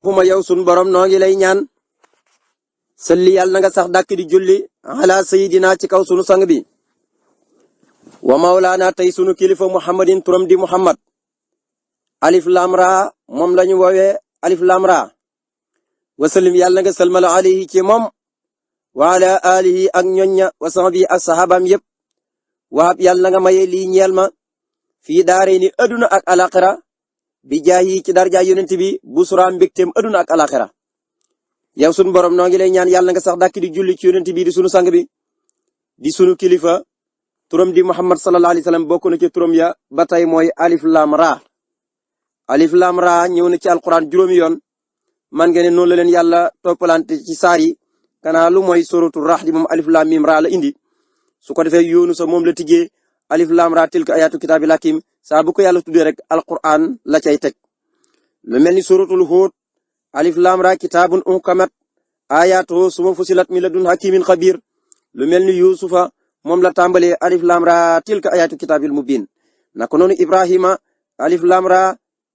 fuma yow sun borom noo ngi lay ñaan salli yàlla na nga sax dàkk di julli ala sayidina ci kaw sunu sang bi wa mawlaana tey sunu kilifa muhammadin turam di muhammad alif lam ra moom lañu woowee alif lam ra wasallim yàlla na nga salmal alayhi ci moom wa ala alihi ak ñoñña wa sahbi ak sahabam yépp waab yàlla na nga maye lii ñeel ma fii daaree ni aduna ak alaxira bi jaayi ci darja yonent bi busra mbégteem aduna ak alaxira yow sunu borom noo ngi lay ñaan yàlla nga sax dàkk di julli ci yonent bi di sunu sang bi di sunu kilifa turam di muhammad sallallahu alayhi wasallam bokk na ci turam ya ba tey mooy alif lam ra alif lam ra ñëw na ci alquran juróomi yoon man ngeen ne noonu la leen yàlla toppalante ci saar yi kanaa lu mooy suratu Rahd moom alif lam mim ra la indi su ko defee yoonu sa moom la tijjee alif lam ra tilka ayatu kitaabil hakim saa bu ko yàlla tuddee rek alquran la cay teg lu mel ni suratul Hud alif lam ra kitaabun uhkamat ayatuhu summa fusilat min ladun hakimin xabir lu mel ni yusufa moom la tàmbalee alif lam ra tilka ayatu kitaabil mubin naka noonu ibrahima alif lam ra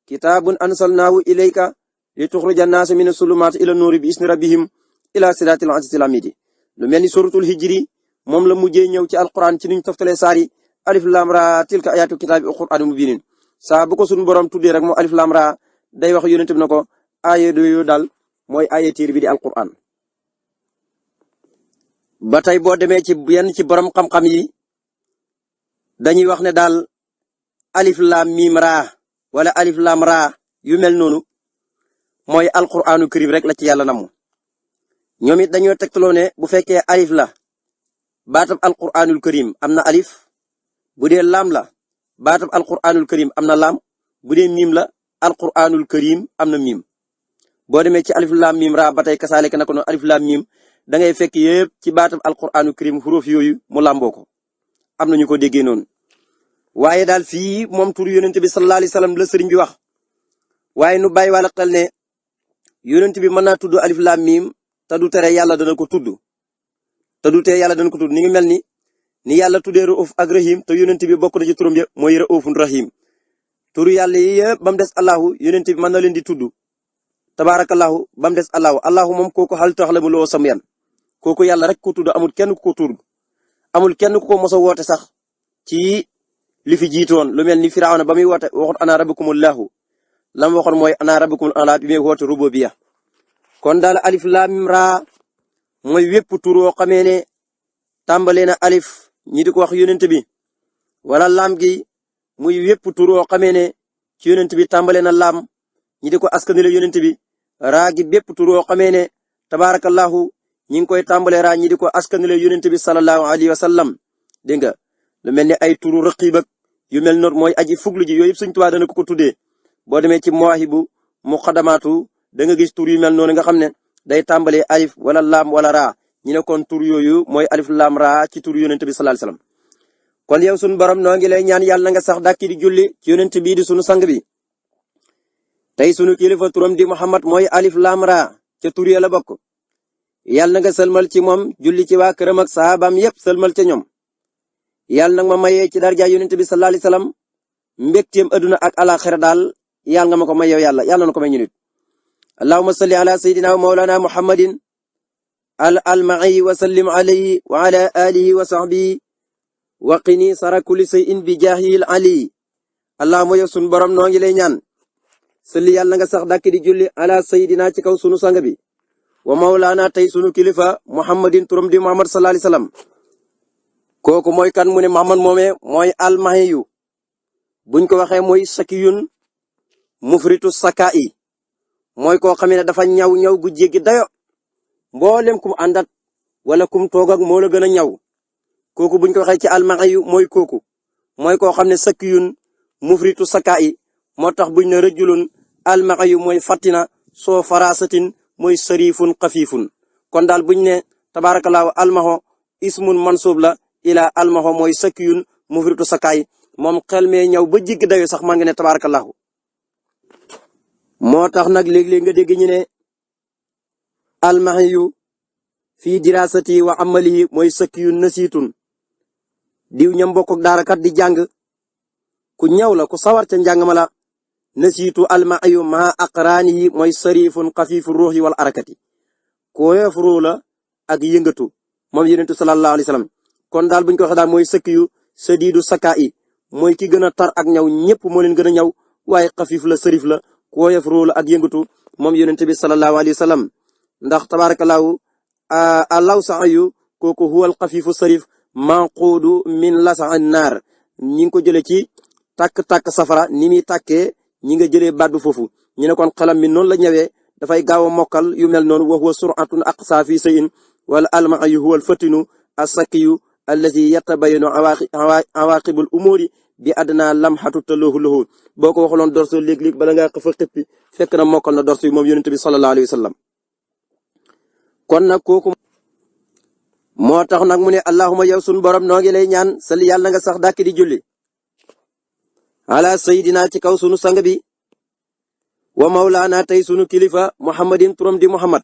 kitaabun ansalnahu ilayka lituxrija naasa mina sulumaati ila nuuri bi isni rabbihim ila siraatil azizil hamiid lu mel ni suratul hijri moom la mujjee ñëw ci alquran ci niñ toftalee saari alif lam ra tilka ayatu kitaabil qur'aanil mubiin saa bu ko sunu borom tuddee rek moo alif lam ra day wax yonent bi na ko aaye yooyu daal mooy aaye tiir bi di alquran ba tey boo demee ci yenn ci borom xam-xam yi dañuy wax ne daal alif lam mim ra wala alif lam ra yu mel noonu mooy alquranu karim rek la ci yàlla namu ñoom it dañoo tegtaloo ne bu fekkee alif la baatab alquranul karim am na alif bu dee laam la baatab alquranul karim am na laam bu dee miim la alquranul karim am na miim boo demee ci alif lam mim ra ba tey kasaale na ko noonu alif lam mim da ngay fekk yëpp ci baatab alquranul karim xuruuf yooyu mu làmboo ko am na ñu ko déggee noonu waaye daal fii moom tur yonent bi sallallahu alayhi wasallam la sëriñ bi wax waaye nu bàyyi wala xel ne yonent bi mën naa tudd alif lam mim te du tere yàlla dana ko tudd te du tere yàlla dana ko tudd ni ngi mel ni yàlla tuddee rauf ak rahim te yonent bi bokk na ci turam ya mooy raufun rahim turu yàlla yi yëpp ba mu des allahu yonent bi mën na leen di tudd tabaarakallahu ba mu des allahu moom kooku xal tax la mu loo sam yan kooku yàlla rek ko tudd amul kenn ku ko tudd amul kenn ku ko mos a woote sax ci li fi jiitoon lu mel ni firawna ba muy woote waxut ana rabbukumullahu lam waxoon mooy ana rabbukumul ala bi muy woote rububiyya kon daal alif lam mim ra mooy wépp tur woo xamee ne tàmbalee na alif ñi di ko wax yonent bi wala laam gi muy wépp tur woo xamee ne ci yonent bi tàmbalee na laam ñi di ko askanale yonent bi raa gi bépp tur woo xamee ne tabaarakallahu ñi ngi koy tàmbalee raa ñi di ko askanale yonent bi sallallahu alayhi wa sallam dégg nga lu mel ni ay turu raqib ak yu mel noonu mooy aji fuglu ji yooyu yëpp Sëriñ Tuubaa dana ko tuddee boo demee ci mawaahibu muqaddamaatu da nga gis tur yu mel noonu nga xam ne day tàmbalee alif wala laam wala raa ñu ne kon tur yooyu mooy alif laam raa ci tur yonent bi sallallahu alayhi wasallam kon yow sunu borom noo ngi lay ñaan yàlla nga sax dàkki di julli ci yonent bii di sunu sang bi tey sunu kilifa turam di Muhammad mooy alif laam raa ca tur ya la bokk yàlla nga sëlmal ci moom julli ci waa këram ak sahabaam yépp sëlmal ca ñoom yàlla nag ma mayee ci darja yonent bi sallallahu alayhi wasallam mbégteem aduna ak alaxira daal yàlla nga ma ko may yow yàlla na ko may ñu nit allahumma salli ala sayidina wa mawlana muhammadin al-ma'i wa sallim alayhi wa ala alihi wa sahbihi wa qini sara kulli shay'in bi jaahil ali allahumma yow sunu borom noo ngi lay ñaan salli yàlla nga sax dàkk di julli ala sayidina ci kaw sunu sang bi wa mawlana tey sunu kilifa muhammadin turam di muhammad sallallahu alayhi wasallam kooku mooy kan mu ne muhammad moomee mooy al-mahiyu buñ ko waxee mooy sakiyun mufritu sakai mooy koo xam ne dafa ñaw gu jéggi dayo mboolem kum àndat wala kum toog ak moo la gën a ñaw kooku buñ ko waxee ci al-mahiyu mooy kooku mooy koo xam ne sakiyun mufritu sakai moo tax buñ ne rajulun al-mahiyu mooy fatina soo farasatin mooy sarifun xafifun kon daal buñ ne tabarakallahu almaho ismun mansub la ila almaho mooy sakiyun mufritu sakay moom xel mee ñëw ba jigg dayo sax man nga ne tabarakallahu moo tax nag léeg-léeg nga dégg ñu ne almahiyu fii dirasati wa amalihi mooy sakiyun nasitun diw ñam bokk ak daarakat di jàng ku ñëw la ku sawar ca njàng ma la nasiitu almayu ma aqraanihi mooy sarifun xafiifu ruuxi wal arakati kooyof ruu la ak yëngatu moom yonent sallallahu alayhi wasallam kon daal buñ ko waxee daal mooy sëkk yu sadiidu sakaa yi mooy ki gën a tar ak ñaw ñëpp moo leen gën a ñaw waaye xafiif la sarif la kooyof ruu la ak yëngatu moom yonent bi sallallahu alayhi wasallam ndax tabaarakallaahu alaw sax yu kooku huwal xafiifu sarif manquudu min lasa naar ñi ngi ko jëlee ci tàkk-tàkk safara ni muy tàkkee ñi nga jëlee baat bi foofu ñu ne kon xelam mi noonu la ñëwee dafay gaaw a mokkal yu mel noonu wa huwa suratun aqsa fi sayin wala almayu huwal fatinu asakiyu allazi yatabayanu awaqibul umuri bi adna lamhatu talahu lahu boo ko waxaloon dorso léeg-léeg bala ngaa xëfa xëppi fekk na mokkal na dorso yi moom yonent bi sallallahu alayhi wa sallam kon nag kooku moo tax nag mu ne allahuma yow sunu borom noo ngi lay ñaan sali yàlla nga sax dàkk di julli ala sayidina ci kaw sunu sang bi wa mawlaana tey sunu kilifa muhammadin turam di muhammad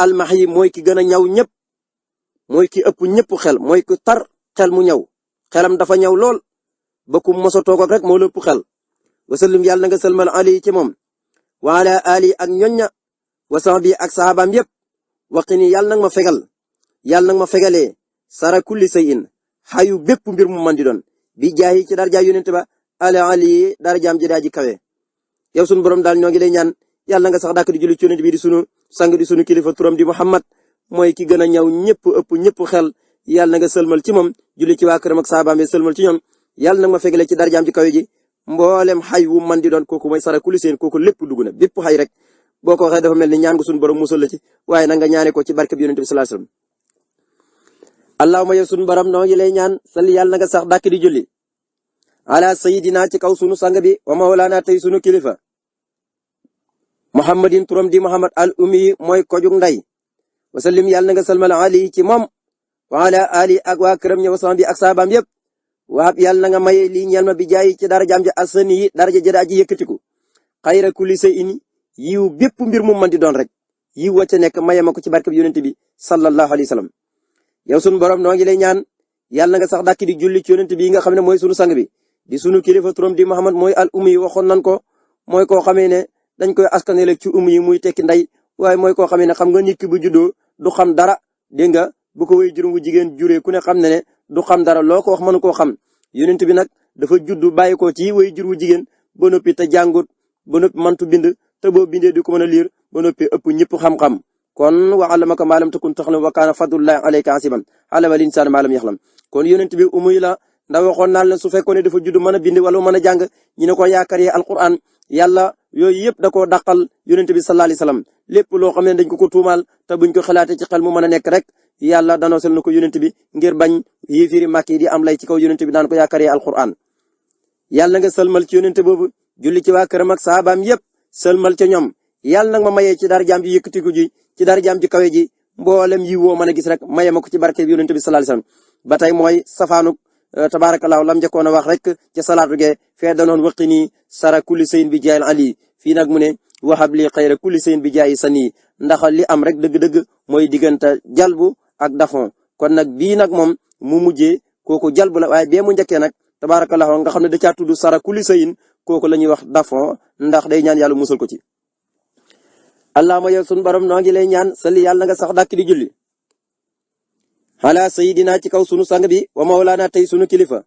almahyi mooy ki gën a ñaw ñëpp mooy ki ëpp ñëpp xel mooy ki tar xel mu ñaw xelam dafa ñaw lool ba ku mos a toog ak rek moo la ëpp xel wasallim yàlla nga sëlmal ali ci moom wa ala ali ak ñoñña wa sahbi ak sahabaam yëpp waqini yàlla nag ma fegal yàlla nag ma fegalee sara kulli sayin xayu bépp mbir mu man di doon bi jaayi ci darja yonent ba ala ali darjaam ji daa ji kawe yow sunu borom daal ñoo ngi lay ñaan yàlla nga sax dàkk di julli ci yonent bi di sunu sang di sunu kilifa turam di muhammad mooy ki gën a ñaw ñëpp ëpp ñëpp xel yàlla na nga sëlmal ci moom julli ci waa këram ak saabaam yi sëlmal ci ñoom yàlla nag ma fegale ci darjaam ji kawe ji mboolem xay wu man di doon kooku mooy sara kulli seen kooku lépp dugg na bépp xay rek boo ko waxee dafa mel ni ñaan nga sunu borom musal la ci waaye nag nga ñaane ko ci barke bi yonent bi sallallahu alayhi wasallam allahumma yow sunu borom noo ngi lay ñaan salli yàlla na nga sax dàkk di julli ala sayidina ci kaw sunu sang bi wa mawlaana tey sunu kilifa muhammadin turam di muhammad al ummi mooy kojug nday wasallim yàlla na nga salmal ali ci moom wa ala ali ak waa këram ñëw sama bi ak saabaam yëpp waab yàlla na nga maye lii ñeel ma bi jaay ci darajaam ji asani yi daraja jëdaa ji yëkkatiku xayra kulli shay'in yiw bépp mbir mu mën di doon rek yiw wacca nekk maye ma ko ci barke bi yonent bi sallallahu alayhi wasallam yow sunu borom noo ngi lay ñaan yàlla na nga sax dàkk di julli ci yonent bi nga xam ne mooy sunu sang bi di sunu kilifa turam di muhammad mooy al ummi waxoon nan ko mooy koo xamee ne dañ koy askanale ci ummi yi muy tekki nday waaye mooy koo xamee ne xam nga nit ki bu juddoo du xam dara dégg nga bu ko way juróom bu jigéen juree ku ne xam ne du xam dara loo ko wax mënu koo xam yonent bi nag dafa juddu bàyyi ko ci way jur wu jigéen ba noppi te jàngut ba noppi mantu bind te boo bindee di ko mën a liir ba noppi ëpp ñëpp xam-xam kon wa allamaka maa lam takun taxlam wa kaana fadlullahi alayka asiban alamal insaanu maa lam yaxlam kon yonent bi umuy la ndax waxoon naal ne su fekkoon ne dafa judd mën a bind wala mën a jàng ñu ne ko yaakaar yi alquran yàlla yooyu yëpp da koo dàqal yonent bi sallallahu alayhi wasallam lépp loo xam ne dañ ko tuumaal te buñ ko xalaatee ci xel mu mën a nekk rek yàlla danoosel na ko yonent bi ngir bañ yéefiri màkk yi di am lay ci kaw yonent bi daan ko yaakaar yi alquran yàlla nga sëlmal ci yonent boobu julli ci waa këram ak saabaam yëpp sëlmal ca ñoom yàlla nag ma mayee ci darajaam ji yëkkatiku ji ci darajaam ji kawe ji mboolem yi woo mën a gis rek maye ma ko ci barke bi yonent bi sallallahu alayhi wasallam ba tey mooy safaanuk tabaarakallaahu lam njëkkoon a wax rek ca salaatu ge fee danoon waqi nii sara kulli sayin bi jaayil ali fii nag mu ne waxab li xayra kulli sayin bi jaayi sani ndax li am rek dëgg-dëgg mooy diggante jalbu ak dafon kon nag bii nag moom mu mujjee kooku jalbu la waaye bee mu njëkkee nag tabaarakallaahu nga xam ne da caa tudd sara kulli sayin kooku la ñuy wax dafon ndax day ñaan yàlla musal ko ci allahumma yow sunu borom noo ngi lay ñaan salli yàlla nga sax dàkk di julli ala sayidina ci kaw sunu sang bi wa mawlaana tey sunu kilifa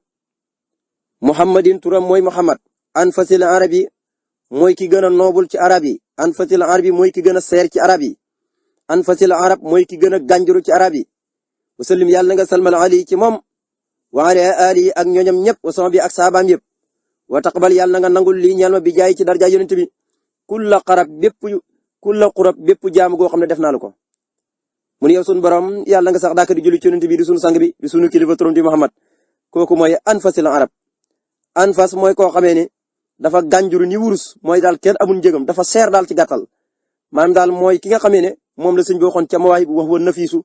muhammadin turam mooy muhammad anfasil arabi mooy ki gën a noobul ci arab yi anfasil arabi mooy ki gën a seer ci arab yi anfasil arab mooy ki gën a gànjuru ci arab yi wasallim yàlla nga salmal ali ci moom wa ala ali ak ñoñam ñëpp wa sama bi ak saabaam yëpp wa taqbal yàlla nga nangul lii ñeel ma bi jaay ci darja yonent bi kulla qurab bépp jaamu goo xam ne def naa la ko mun yow sunu borom yàlla nga sax dàkk di julli ci yonent bi di sunu sang bi di sunu kilifa turam di Muhammad kooku mooy anfasil arab anfas mooy koo xamee ne dafa gànjuru ni wurus mooy daal kenn amul njëgam dafa seer daal ci gàttal maanaam daal mooy ki nga xamee ne moom la sëñ bi waxoon ca mawaay bu wax woon nafiisu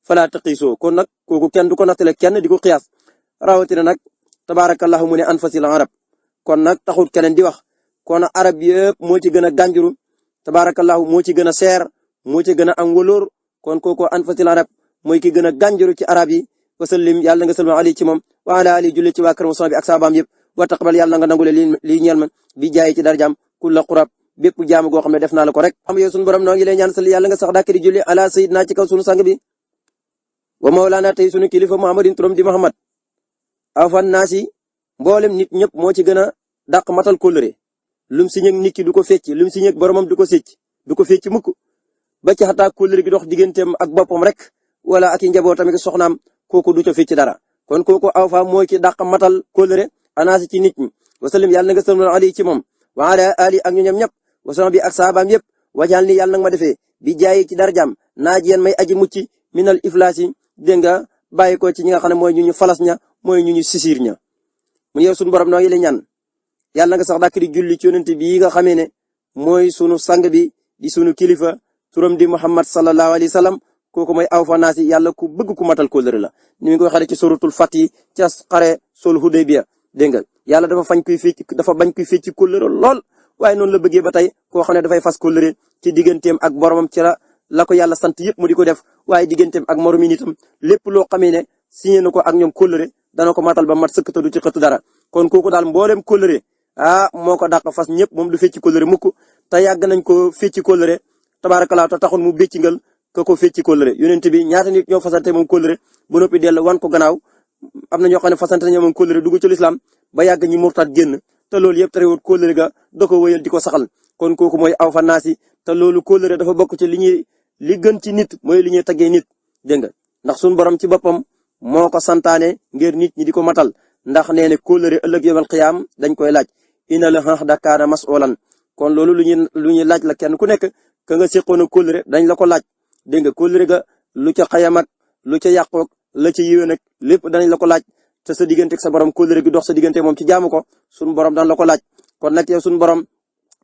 falaa taqiisoo kon nag kooku kenn du ko nattale kenn di ko xiyaas rawatina nag tabaarakallahu mu ne anfasil arab kon nag taxul keneen di wax kon arab yëpp moo ci gën a gànjuru tabaarakallahu moo ci gën a seer moo ci gën a am wóolóor kon kooku anfasil arab mooy ki gën a gànjuru ci arab yi wasallim yàlla nga salma ali ci moom wa ala ali julli ci waa kër bi ak saabaam yëpp wa taqbal yàlla nga nangule lii ñeel ma bi jaay ci darjaam kulla qurab bépp jaamu goo xam ne def naa la ko rek xam yow sunu borom noo ngi lay ñaan sal yàlla nga sax dàkk di julli ala sayyidina ci kaw sunu sang bi wa mawlana tey sunu kilifa muhammadin turam di muhammad afan naasi mboolem nit ñëpp moo ci gën a dàq matal kóllëre lum si ñëg nit ki du ko fecc lum si ñëg boromam du ko fecc mukk ba ci xataa kóllëre gi dox digganteem ak boppam rek wala ak i njabootam ak soxnaam kooku du ca fecc dara kon kooku awfa mooy ki dàq matal kóllëre anaasi ci nit ñi wasallim yàlla na nga sëlmal ali ci moom wa ala ali ak ñu ñam ñëpp wasallam bi ak saabaam yëpp wajal ni yàlla nag ma defee bi jaayi ci darjaam naa jiyeen may aji mucc minal iflaasi dégg nga bàyyi ko ci ñi nga xam ne mooy ñu falas ña mooy ñu sisir ña mu yow sunu borom noo ngi lay ñaan yàlla nga sax dàkk di julli ci yonent bi nga xamee ne mooy sunu sang bi di sunu kilifa turam di Muhammad sallallahu alayhi wa sallam kooku mooy awfa naasi yàlla ku bëgg ku matal kóllëre la ni nga ko waxee ci suratul Fath ca xare sul Hudaybiya dégg nga yàlla dafa bañ kuy fecc kóllëre lool waaye noonu la bëggee ba tey koo xam ne dafay fas kóllëre ci digganteem ak boromam ci la ko yàlla sant yëpp mu di ko def waaye digganteem ak moromi nitam lépp loo xamee ne signé na ko ak ñoom kóllëre dana ko matal ba mat sëkk te du ci xëtt dara kon kooku daal mboolem kóllëre moo ko dàq fas ñëpp moom du fecc kóllëre mukk te yàgg nañ ko fecc kóllëre tabaarakallaa te taxul mu béccingal ko fecc kóllëre yonent bi ñaata nit ñoo fasante moom kóllëre ba noppi dellu wan ko gannaaw am na ñoo xam ne fasante nañu moom kóllëre dugg ci lislaam ba yàgg ñi murtat génn te loolu yëpp terewut kóllëre ga da ko wëyal di ko saxal kon kooku mooy awfa naasi te loolu kóllëre dafa bokk ci li gën ci nit mooy li ñuy taggee nit dégg nga ndax suñu borom ci boppam moo ko santaane ngir nit ñi di ko matal ndax nee ne kóllëre ëllëg yawmal qiyaam dañ koy laaj inal ahda kaana mas'uulan kon loolu lu ñuy laaj la kenn ku nekk ka nga seqoon kóllëre dañ la ko laaj dégg nga kóllëre ga lu ca xayam ak lu ca yàqoog la ca yiwee nag lépp danañ la ko laaj te sa diggante ak sa borom kóllëre gi dox sa diggante moom ci jaamu ko sunu borom daan la ko laaj kon nag yow sunu borom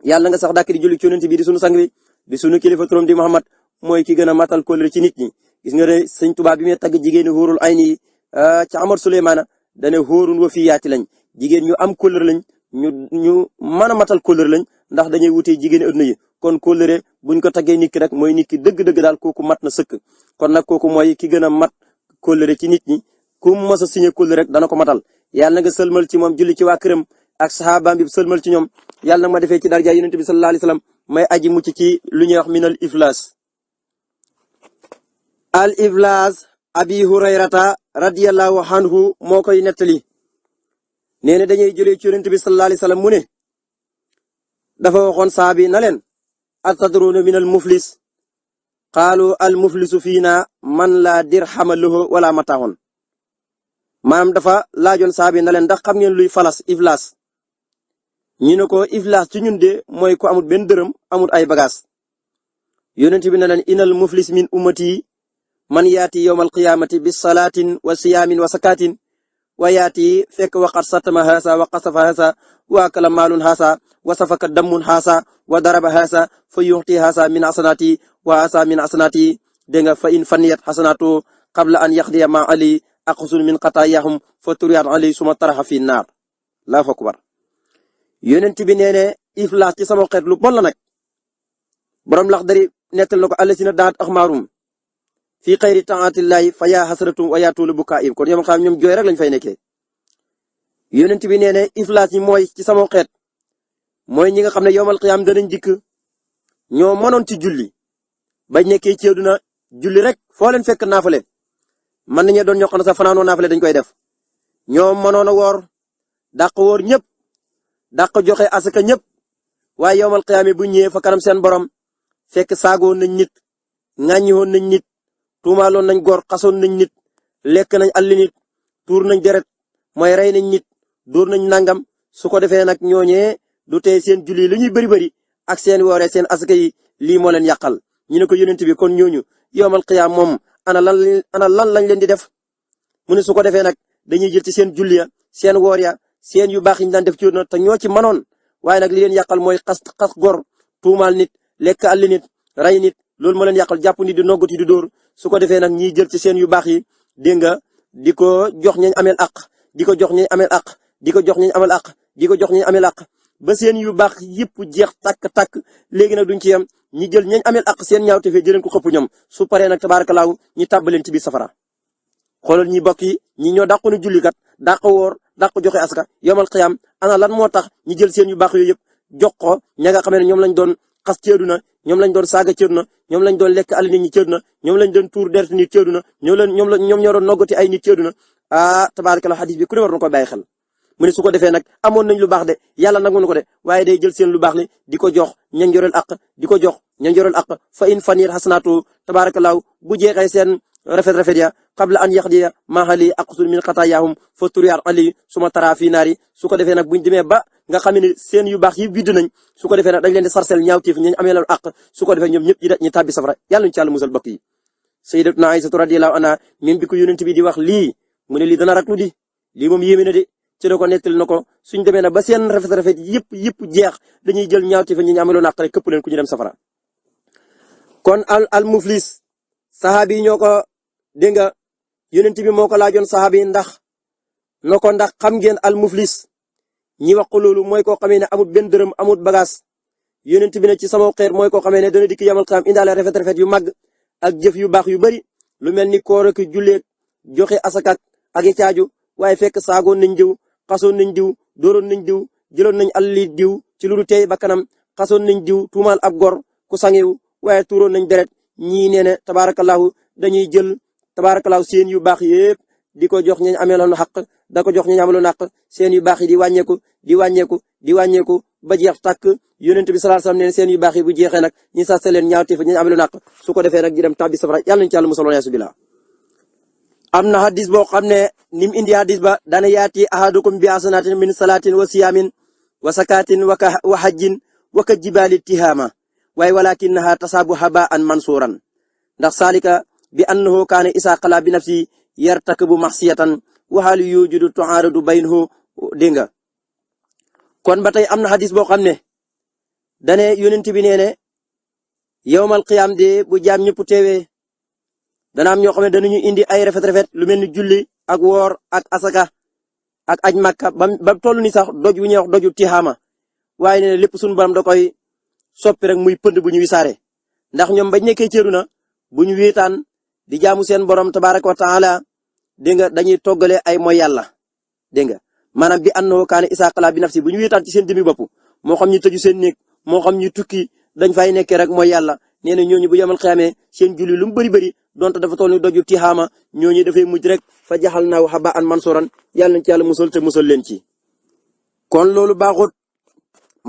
yàlla nga sax dàkk di julli ci yonent bi di sunu sang bi di sunu kilifa turam di Muhammad mooy ki gën a matal kóllëre ci nit ñi gis nga ne sëñ Tuubaa bi muy tagg jigéeni xuurul ay ni ca Amar Suleymaana dane xuurun wa fii yaati lañ jigéen ñu am kóllëre lañ ñu mën a matal kóllëre lañ ndax dañuy wutee jigéeni adduna yi kon kóllëre buñ ko taggee nit ki rek mooy nit ki dëgg-dëgg daal kooku mat na sëkk kon nag kooku mooy ki gën a mat kóllëre ci nit ñi ku mos a signé kóllëre rek dana ko matal yàlla na nga sëlmal ci moom julli ci waa këram ak saxaabaam bi sëlmal ci ñoom yàlla nag ma defee ci darja yonent bi sallallahu alayhi wasallam may aji mucc ci lu ñuy wax minal iflas al iflas abi hurayrata radiyallahu anhu moo koy nettali nee na dañuy jëlee ci yonent bi sallallahu alayhi wasallam mu ne dafa waxoon saabi na leen atadruna minal muflis qaalu al muflisu fiina man la dirhama lahu wala mataaxoon maanaam dafa laajoon saabi na leen ndax xam ngeen luy iflas ñu ne ko iflas ci ñun de mooy ko amul benn dërëm amul ay bagages yonent bi na leen inal muflis min ummati man yaati yawmal qiyaamati bis salaatin wa siyaamin wa sakaatin wa yaati fekk waqat satama haasa wa qasafa haasa wa akala maalun haasa wa safaka dammun haasa wa daraba haasa fa yuxti haasa min asanaati wa haasa min asanaati dégg nga fa in faniyat xasanaatu qabla an yaxdiya ma ali aqsun min qataayahum fa turiyat ali suma taraxa fi naar laa fa kubar yonent bi nee ne iflaas ci sama xeet lu bon la nag borom lax dari nettal na ko allasina daat axmaarum fii xayri taatillahi fa yaa hasratum wa yaa tuulu bukaa'im kon yow xam ñoom jooy rek lañ fay nekkee yonent bi nee ne iflaas yi mooy ci sama xeet mooy ñi nga xam ne yowmal qiyaam danañ dikk ñoo mënoon ci julli bañ nekkee ci àddina julli rek foo leen fekk naafale mën nañu doon ñoo xam ne sax fanaanoo naafale dañ koy def ñoo mënoon a woor dàq woor ñëpp dàq joxe asaka ñëpp waaye yowmal qiyaam bu ñëwee fa kanam seen borom fekk saagoon nañ nit ŋàññiwoon nañ nit tuumaaloon nañ góor xasoon nañ nit lekk nañ alli nit tuur nañ deret mooy rey nañ nit dóor nañ nangam su ko defee nag ñooñee du tee seen julli li ñuy bëri ak seen wooree seen asaka yi lii moo leen yàqal ñu ne ko yonent bi kon ñooñu yowmal qiyaam moom ana lan lañ leen di def mu ne su ko defee nag dañuy jël ci seen julli ya seen woor ya seen yu baax yi ñu daan def ci yoon te ñoo ci manoon waaye nag li leen yàqal mooy xas góor tuumaal nit lekk alli nit rey nit loolu moo leen yàqal jàpp nit di noggati di dóor su ko defee nag ñiy jël ci seen yu baax yi dégg nga di ko jox ñañ ameel àq di ko jox ñañ ameel àq di ko jox ñañ ameel àq di ko jox ñañ ameel àq ba seen yu baax yëpp jeex tàkk léegi nag duñ ci yem ñi jël ñañ ameel àq seen ñaaw te fee jëleen ko xëpp ñoom su paree nag tabaarakalaaw ñi tàbbaleen ci biir safara xoolal ñi bokk yi ñi ñoo dàqoon julli kat dàq woor dàq joxe asaka yawmal qiyaam ana lan moo tax ñi jël seen yu baax yooyu yëpp jox ko ña nga xam ne ñoom lañ doon xas ci àddina ñoom lañ doon saaga ci àddina ñoom lañ doon lekk àll nit ñi ci àddina ñoom lañ doon tuur deret nit ci àddina ñoom ñoo doon noggati ay nit ci àddina tabaarakallah hadis bi ku ne war na ko bàyyi xel mu ne su ko defee nag amoon nañ lu baax de yàlla nangu na ko de waaye day jël seen lu baax li di ko jox ñañ yoreel ak di ko jox ñañ yoreel ak fa in fanir xasanaatu tabaarakallah bu jeexee seen rafet ya qabla an yaqdiya ma hali aqsul min xataayahum fa turiyar ali suma tara fi naari su ko defee nag buñ demee ba nga xam ne seen yu baax yi bidd nañ su ko defee nag dañ leen di sarsel ñaawteef ñu amee loolu àq su ko defee ñoom ñëpp ñu tàbbi safara yàlla ñu ci yàlla musal bokk yi sayyidatuna Aysatu radiyallahu anha même bi ko yonent bi di wax lii mu ne lii dana raklu di lii moom yéeme na de ci la ko nettali na ko suñ demee nag ba seen rafet yëpp jeex dañuy jël ñaawteef ñu amee loolu àq rek këpp leen ku ñu dem safara kon al muflis saxaabi yi ñoo ko dégg nga yonent bi moo ko laajoon saxaabi yi ndax xam ngeen al muflis ñi wax ko loolu mooy koo xamee ne amut benn dërëm amut bagage yonent bi ne ci sama xeer mooy koo xamee ne dana dikk yamal xam indaale rafet yu mag ak jëf yu baax yu bari lu mel ni koor ak julleek joxe asaka ak i caaju waaye fekk saagoon nañ diw xasoon nañ diw dooroon nañ diw jëloon nañ alli diw ci lu tey ba kanam xasoon nañ diw tuumaal ab gor ku sangewu waaye tuuroon nañ deret ñii nee ne tabaarakallahu dañuy jël tabaarakallahu seen yu baax yépp di ko jox ñañ ameeloon xaq da ko jox ñañ ameeloon xaq seen yu baax yi di wàññeeku ba jeex tàkk yonent bi sallallahu alayhi wasallam ne seen yu baax yi bu jeexee nag ñi sa leen ñaawteef ñañ ameeloon xaq su ko defee nag di dem tàbbi safara yàlla nañ ci yàlla musal yaasu billah am na hadis boo xam ne nim indi hadis ba dana yaati ahadukum bi asanatin min salatin wa siyamin wa sakatin wa hajjin wa ka jibali tihama waaye walakinaha tasabu haba'an mansuran ndax salika bi annahu kaana isa qala bi nafsi yartakibu maxsiyatan wa hal yujudu tu'aradu baynahu dégg nga kon ba tey am na hadis boo xam ne dane yonent bi nee ne yawmal qiyaam de bu jaam ñëpp teewee dana am ñoo xam ne danañu indi ay rafet lu mel ni julli ak woor ak asaka ak aj makka ba toll ni sax doj wu ñuy wax doju tihaama waaye nee na lépp suñu borom da koy soppi rek muy pënd bu ñu wisaare ndax ñoom bañ nekkee ceeru na bu ñu wéetaan di jaamu seen borom tabaaraka wa taala dégg nga dañuy toggale ay mooy yàlla dégg nga maanaam bi annahu kaana isaa qala bi nafsi bu ñu wéetaan ci seen jëmi bopp moo xam ñu tëju seen néeg moo xam ñu tukki dañ fay nekkee rek mooy yàlla nee na ñooñu bu yemal xiyamee seen julli lu mu bëri donte dafa toll ni doju tihaama ñooñu dafay mujj rek fa jaxal naaw haba'an mansuuran yàlla nañ ci yàlla musal te musal leen ci. kon loolu baaxut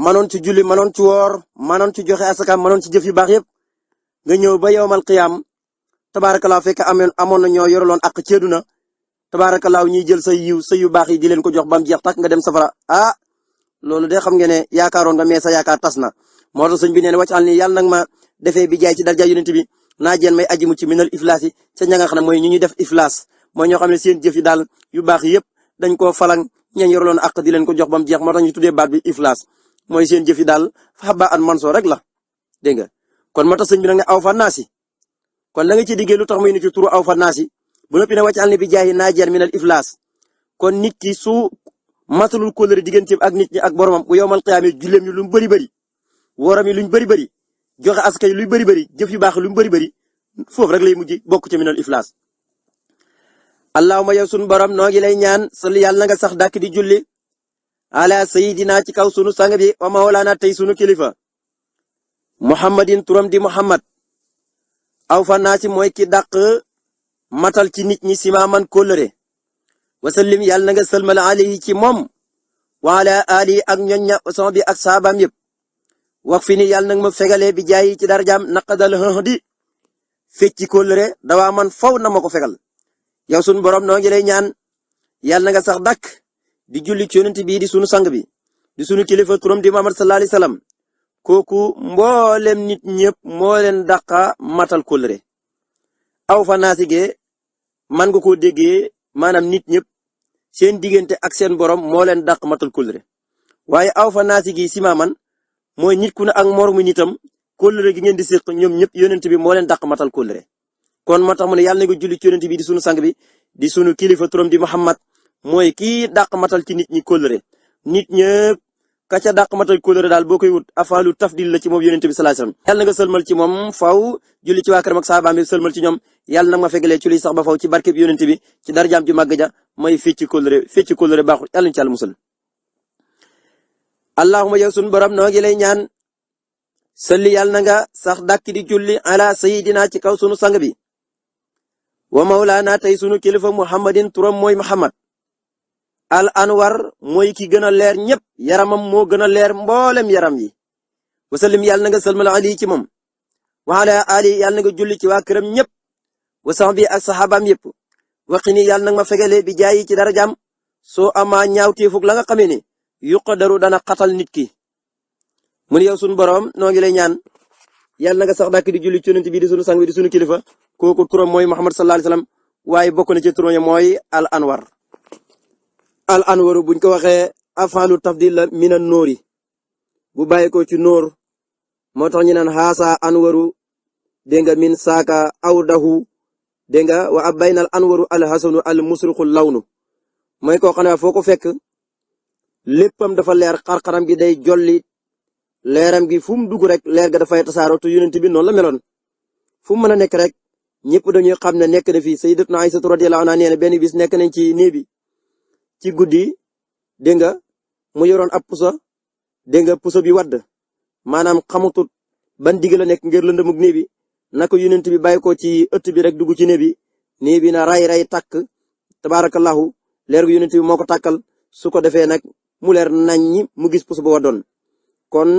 manoon ci julli manoon ci woor manoon ci joxe asaka manoon ci jëf yu baax yëpp nga ñëw ba yawmal qiyaam tabaarakallaa fekk amoon na ñoo yoraloon ak ceedu na tabaarakallaa ñuy jël sa yu baax yi di leen ko jox bam jeex tak nga dem safara loolu de xam nga ne yaakaaroon nga mais sa yaakaar tas na moo tax sëñ bi nee na wàccal ni yàlla nag ma defee bi jaay ci darja yonent bi naa jeen may aji mu ci minal iflaas yi ca ña nga xam ne mooy ñu ñuy def iflaas mooy ñoo xam ne seen jëf yi daal yu baax yëpp dañ koo falang ñeen yoraloon ak di leen ko jox bam jeex moo tax ñu tuddee baat bi iflaas mooy seen jëf yi daal fa ba an manso rek la dégg nga kon moo tax sëñ bi nag ne aw fa naasi kon la nga ci diggee lu tax muy nit ci turu aw fa naasi bu noppi ne wàccal ni bi jaay naa jeen minal iflaas kon nit ki su matalul kóllëre digganteem ak nit ñi ak boromam bu yowmal qiyaama julleem yi lu mu bëri wooram yi luñ bëri joxe askay luy bëri jëf yu baax lu mu bëri foofu rek lay mujj bokk ci minal iflaas allahumma yow sunu borom noo ngi lay ñaan salli yàlla na nga sax dàkk di julli ala sayidina ci kaw sunu sang bi wa mawlana tey sunu kilifa muhammadin turam di muhammad aw fa naasi mooy ki dàq matal ci nit ñi sima man kóllëre wasallim yàlla na nga sëlmal alayhi ci moom wa ala ali ak ñoñña sama bi ak saabaam yëpp wax fi ni yàlla nag ma fegalee bi jaay ci darjaam naqadal hadi fecci kóllëre dawaa man faw na ma ko fegal yow sunu borom noo ngi lay ñaan yàlla na nga sax dàkk di julli ci yonent bii di sunu sang bi di sunu kilifa turam di Muhammad sallallahu alayhi wasallam kooku mboolem nit ñëpp moo leen dàqa matal kóllëre aw fa naasigee man nga koo déggee maanaam nit ñëpp seen diggante ak seen borom moo leen dàq matal kóllëre waaye aw fa naasigi sima man mooy nit ku ne ak moromu nitam kóllëre gi ngeen di séq ñoom ñëpp yonent bi moo leen dàq matal kóllëre kon moo tax mu ne yàlla na nga julli ci yonent bi di sunu sang bi di sunu kilifa turam di Muhammad mooy kii dàq matal ci nit ñi kóllëre nit ñëpp ka ca dàq matal kóllëre daal boo koy wut afaalu tafdil la ci moom yonent bi sallallahu alayhi wasallam yàlla na nga sëlmal ci moom faw julli ci waa këram ak saabaam bi sëlmal ci ñoom yàlla nag ma fegalee ci liy sax ba faw ci barkeb yonent bi ci darajaam ju màgg ja may fecc kóllëre baaxul yàlla ñu ci yàlla musal allahumma yow sunu borom noo ngi lay ñaan salli yàlla na nga sax dàkk di julli ala sayidina ci kaw sunu sang bi wa mawlaana tey sunu kilifa muhammadin turam mooy muhammad al anwar mooy ki gën a leer ñëpp yaramam moo gën a leer mboolem yaram yi wasallim yàlla na nga salmal ali ci moom wa ala ali yàlla na nga julli ci waa këram ñëpp wa sahbi ak saxaabaam yëpp waqini yàlla na nga ma fegale bi jaayi ci darajaam soo amaa ñaawteefug la nga xamee ne yuqadaru dana xatal nit ki mun yow sunu borom noo ngi lay ñaan yàlla na nga sax dàkk di julli ci yonent bi di sunu sang bi di sunu kilifa kooku turam mooy muhammad sallallahu alayhi wasallam waaye bokk na ci turam yi mooy al anwar al anwaru buñ ko waxee afalu tafdil la minan nóori bu bàyyi ko ci nóor moo tax ñu naan xaasa anwaru dégg nga min saaka awdahu dégg nga wa ab baynal anwaru al hasanu al musriqul lawnu mooy koo xam ne foo ko fekk léppam dafa leer xarxaram gi day jolli leeram gi fu mu dugg rek leer ga dafay tasaaroo te yonent bi noonu la meloon fu mu mën a nekk rek ñëpp dañuy xam ne nekk na fii sayyidatuna Aysatu radiyallahu anha nee na benn bis nekk nañ ci néeg bi ci guddi dégg nga mu yoroon ab puso dégg nga puso bi wadd maanaam xamutut ban digg la nekk ngir lëndëmug néeg bi naka yonent bi bàyyi ko ci ëtt bi rek dugg ci néeg bi na ray takk tabaarakallahu leer gu yonent bi moo ko tàkkal su ko defee nag mu leer naññi mu gis puso ba waddoon kon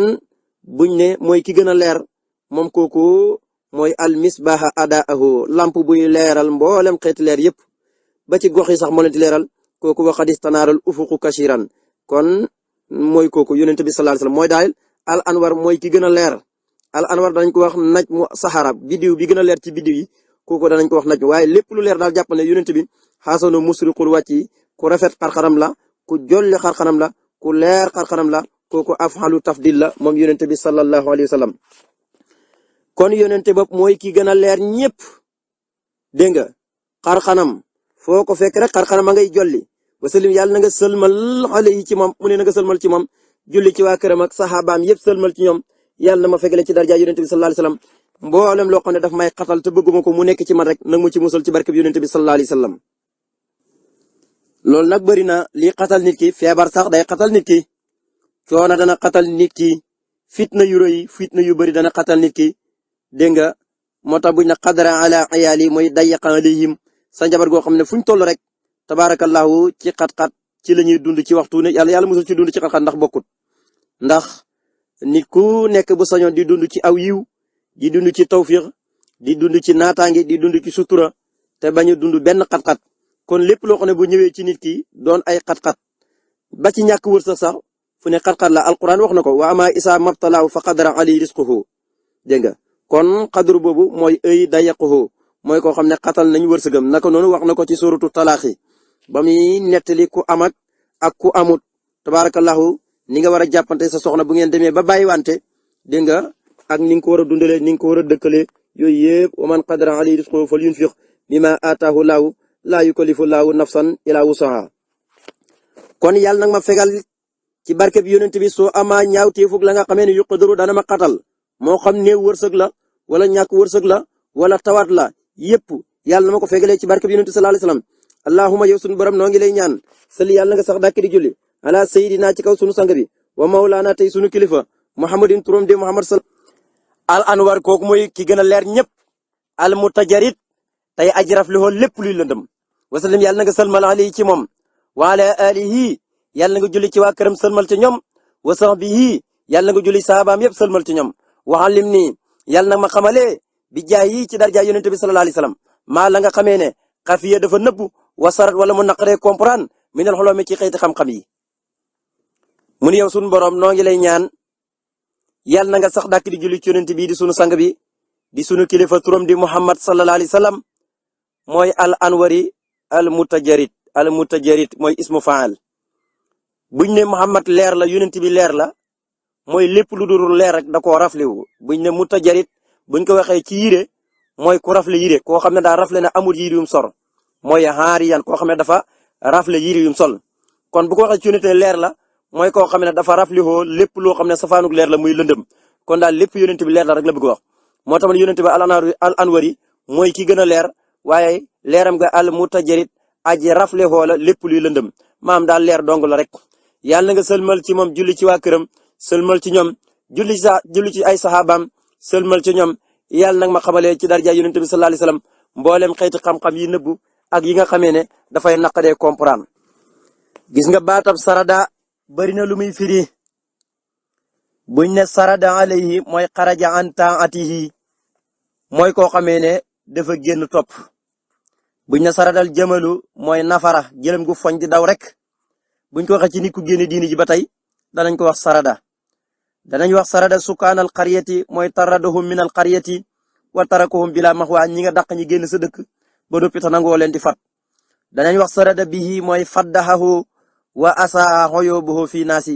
buñ ne mooy ki gën a leer moom kooku mooy al misbaha adaahu lamp buy leeral mboolem xeeti leer yépp ba ci gox yi sax moo leen di leeral kooku wa xadis tanaaral ufuqu kashiran kon mooy kooku yonent bi sallallahu alayhi wasallam mooy daal al anwar mooy ki gën a leer al anwar danañ ko wax naj mu saxara biddiw bi gën a leer ci biddiw yi kooku danañ ko wax naj waaye lépp lu leer daal jàpp ne yonent bi xasanu musriqul wàcc yi ku rafet xarxanam la ku jolli xarxanam la ku leer xarxanam la kooku afhalu tafdil la moom yonent bi sallallahu alayhi wasallam kon yonent bopp mooy ki gën a leer ñëpp dégg nga xarxanam foo ko fekk rek xarxanam ma ngay jolli wasallim yàlla na nga sëlmal alayhi ci moom mu ne na nga sëlmal ci moom julli ci waa këram ak saxaabaam yëpp sëlmal ci ñoom yàlla na ma fekkale ci darja yonent bi sallallahu alayhi wasallam mboolem loo xam ne daf may xatal te bëgguma ko mu nekk ci man rek nag mu ci musal ci barke bi yonent bi sallallahu alayhi wasallam loolu nag bëri na lii xatal nit ki feebar sax day xatal nit ki coono dana xatal nit ki fitna yu rëy fitna yu bëri dana xatal nit ki dégg nga moo tax buñ na qadara ala ayali mooy dayaqa alayhim sa njabar goo xam ne fuñ toll rek tabaarakallahu ci xat-xat ci la ñuy dund ci waxtu ne yàlla musul ci dund ci xat-xat ndax bokkut ndax nit ku nekk bu sañoon di dund ci aw yiw di dund ci tawfiq di dund ci naataange di dund ci sutura te bañ a dund benn xat-xat kon lépp loo xam ne bu ñëwee ci nit ki doon ay xat-xat ba ci ñàkk wërsëg sax fu ne xat-xat la alquran wax na ko wa ama isa mabtalaahu fa qadara alayhi rizquhu dégg nga kon xadru boobu mooy ay dayaquhu mooy koo xam ne xatal nañ wërsëgam naka noonu wax na ko ci suratu talaaxi ba muy nettali ku am ak ku amut tabaarakallahu ni nga war a jàppante sa soxna bu ngeen demee ba bàyyiwante dégg nga ak ni nga ko war a dundalee ni nga ko war a dëkkalee yooyu yëpp wa man qadara alayhi rizquhu falyunfiq mimma ataahu laahu laa yukallifu laahu nafsan illa wusaha kon yàlla nag ma fegal ci barke bi yonent bi soo amaa ñaawteefug la nga xamee ne yuqdaru dana ma xatal moo xam néew wërsëg la wala ñàkk wërsëg la wala tawat la yépp yàlla na ma ko fegalee ci barke bi yonent sallallahu alayhi wasallam allahumma yow sunu borom noo ngi lay ñaan salli yàlla na nga sax dàkk di julli ala sayidina ci kaw sunu sang bi wa mawlaana tey sunu kilifa muhammadin turam de muhammad al anwar kooku mooy ki gën a leer ñëpp al mutajarid tey ajraf li xool lépp luy lëndëm wasallim yàlla na nga sëlmal alayhi ci moom wa ala alihi yàlla na nga julli ci waa këram sëlmal ci ñoom wa sahbihi yàlla na nga julli saabaam yëpp sëlmal ci ñoom waxalim ni yàlla na ma xamalee bi jaay yi ci darja yonent bi sallallahu alayhi wasallam maa la nga xamee ne xafiya dafa nëbbu wasarat wala mu naqaree comprendre minal xoloomi ci xeeti xam-xam yi mu ni yow sunu borom noo ngi lay ñaan yàlla na nga sax dàkk di julli ci yonent bi di sunu sang bi di sunu kilifa turam di Muhammad sallallahu alayhi wasallam mooy al anwari al mutajarid mooy ismu faal buñ ne Muhammad leer la yonent bi leer la mooy lépp lu dul leer rek da koo raflewu buñ ne mutajarid buñ ko waxee ci yire mooy ku rafle yire koo xam ne daa rafle na amul yire yum sor mooy haariyan koo xam ne dafa rafle yire yum sol kon bu ko waxee ci yonent leer la mooy koo xam ne dafa raflihoo lépp loo xam ne safaanug leer la muy lëndëm kon daal lépp yonent bi leer la rek la bëgg wax moo tax yonent bi al anwari mooy ki gën a leer waaye leeram nga al mutajarid aji raflihoo la lépp luy lëndëm maam daal leer dong la rek yàlla nga sëlmal ci moom julli ci waa këram sëlmal ci ñoom julli ci ay saxaabaam sëlmal ci ñoom yàlla nag ma xamalee ci darja yonent bi sallallahu alayhi wasallam mboolem xeeti xam-xam yi nëbbu ak yi nga xamee ne dafay naqadee comprendre gis nga baatab sarada bari na lu muy firi buñ ne sarada alayhi mooy xaraja an taatihi mooy koo xamee ne dafa génn topp buñ ne saradal jëmalu mooy nafara jëlam gu foñ di daw rek buñ ko waxee ci nit ku génne diini ji ba tey danañ ko wax sarada danañ wax sarada sukaanal qaryati mooy taradahum min al qaryati wa tarakuhum bila maxwa ñi nga dàq ñi génn sa dëkk ba doppi ta nangoo leen di fat danañ wax sarada bihi mooy faddahahu wa asaa xoyoobuhu fi naasi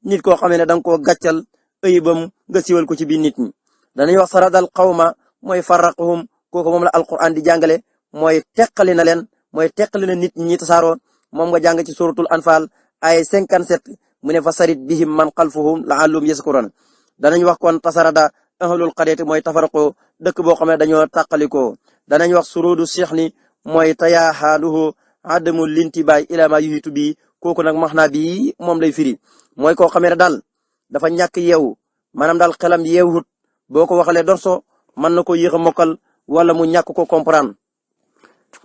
nit koo xamee ne danga koo gàccal ayibam nga siwal ko ci biir nit ñi danañ wax saradal qawma mooy farraqahum kooku moom la alquran di jàngale mooy teqali na leen mooy teqali na nit ñi tasaaroo moom nga jàng ci suratul anfal ay 57 mu ne fa sarit bihim man xalfuhum la'allum yaskurun danañ wax kon tasarada ahlul qaryati mooy tafaraqoo dëkk boo xam ne dañoo tàqalikoo danañ wax surudu sixni mooy tayaaxaaluhu adamu lintibaay ila ma yuhitu bi kooku nag max naa bi moom lay firi mooy koo xamee ne daal dafa ñàkk yeewu maanaam daal xelam yeewut boo ko waxalee dorso mën na ko yéex a mokkal wala mu ñàkk ko comprendre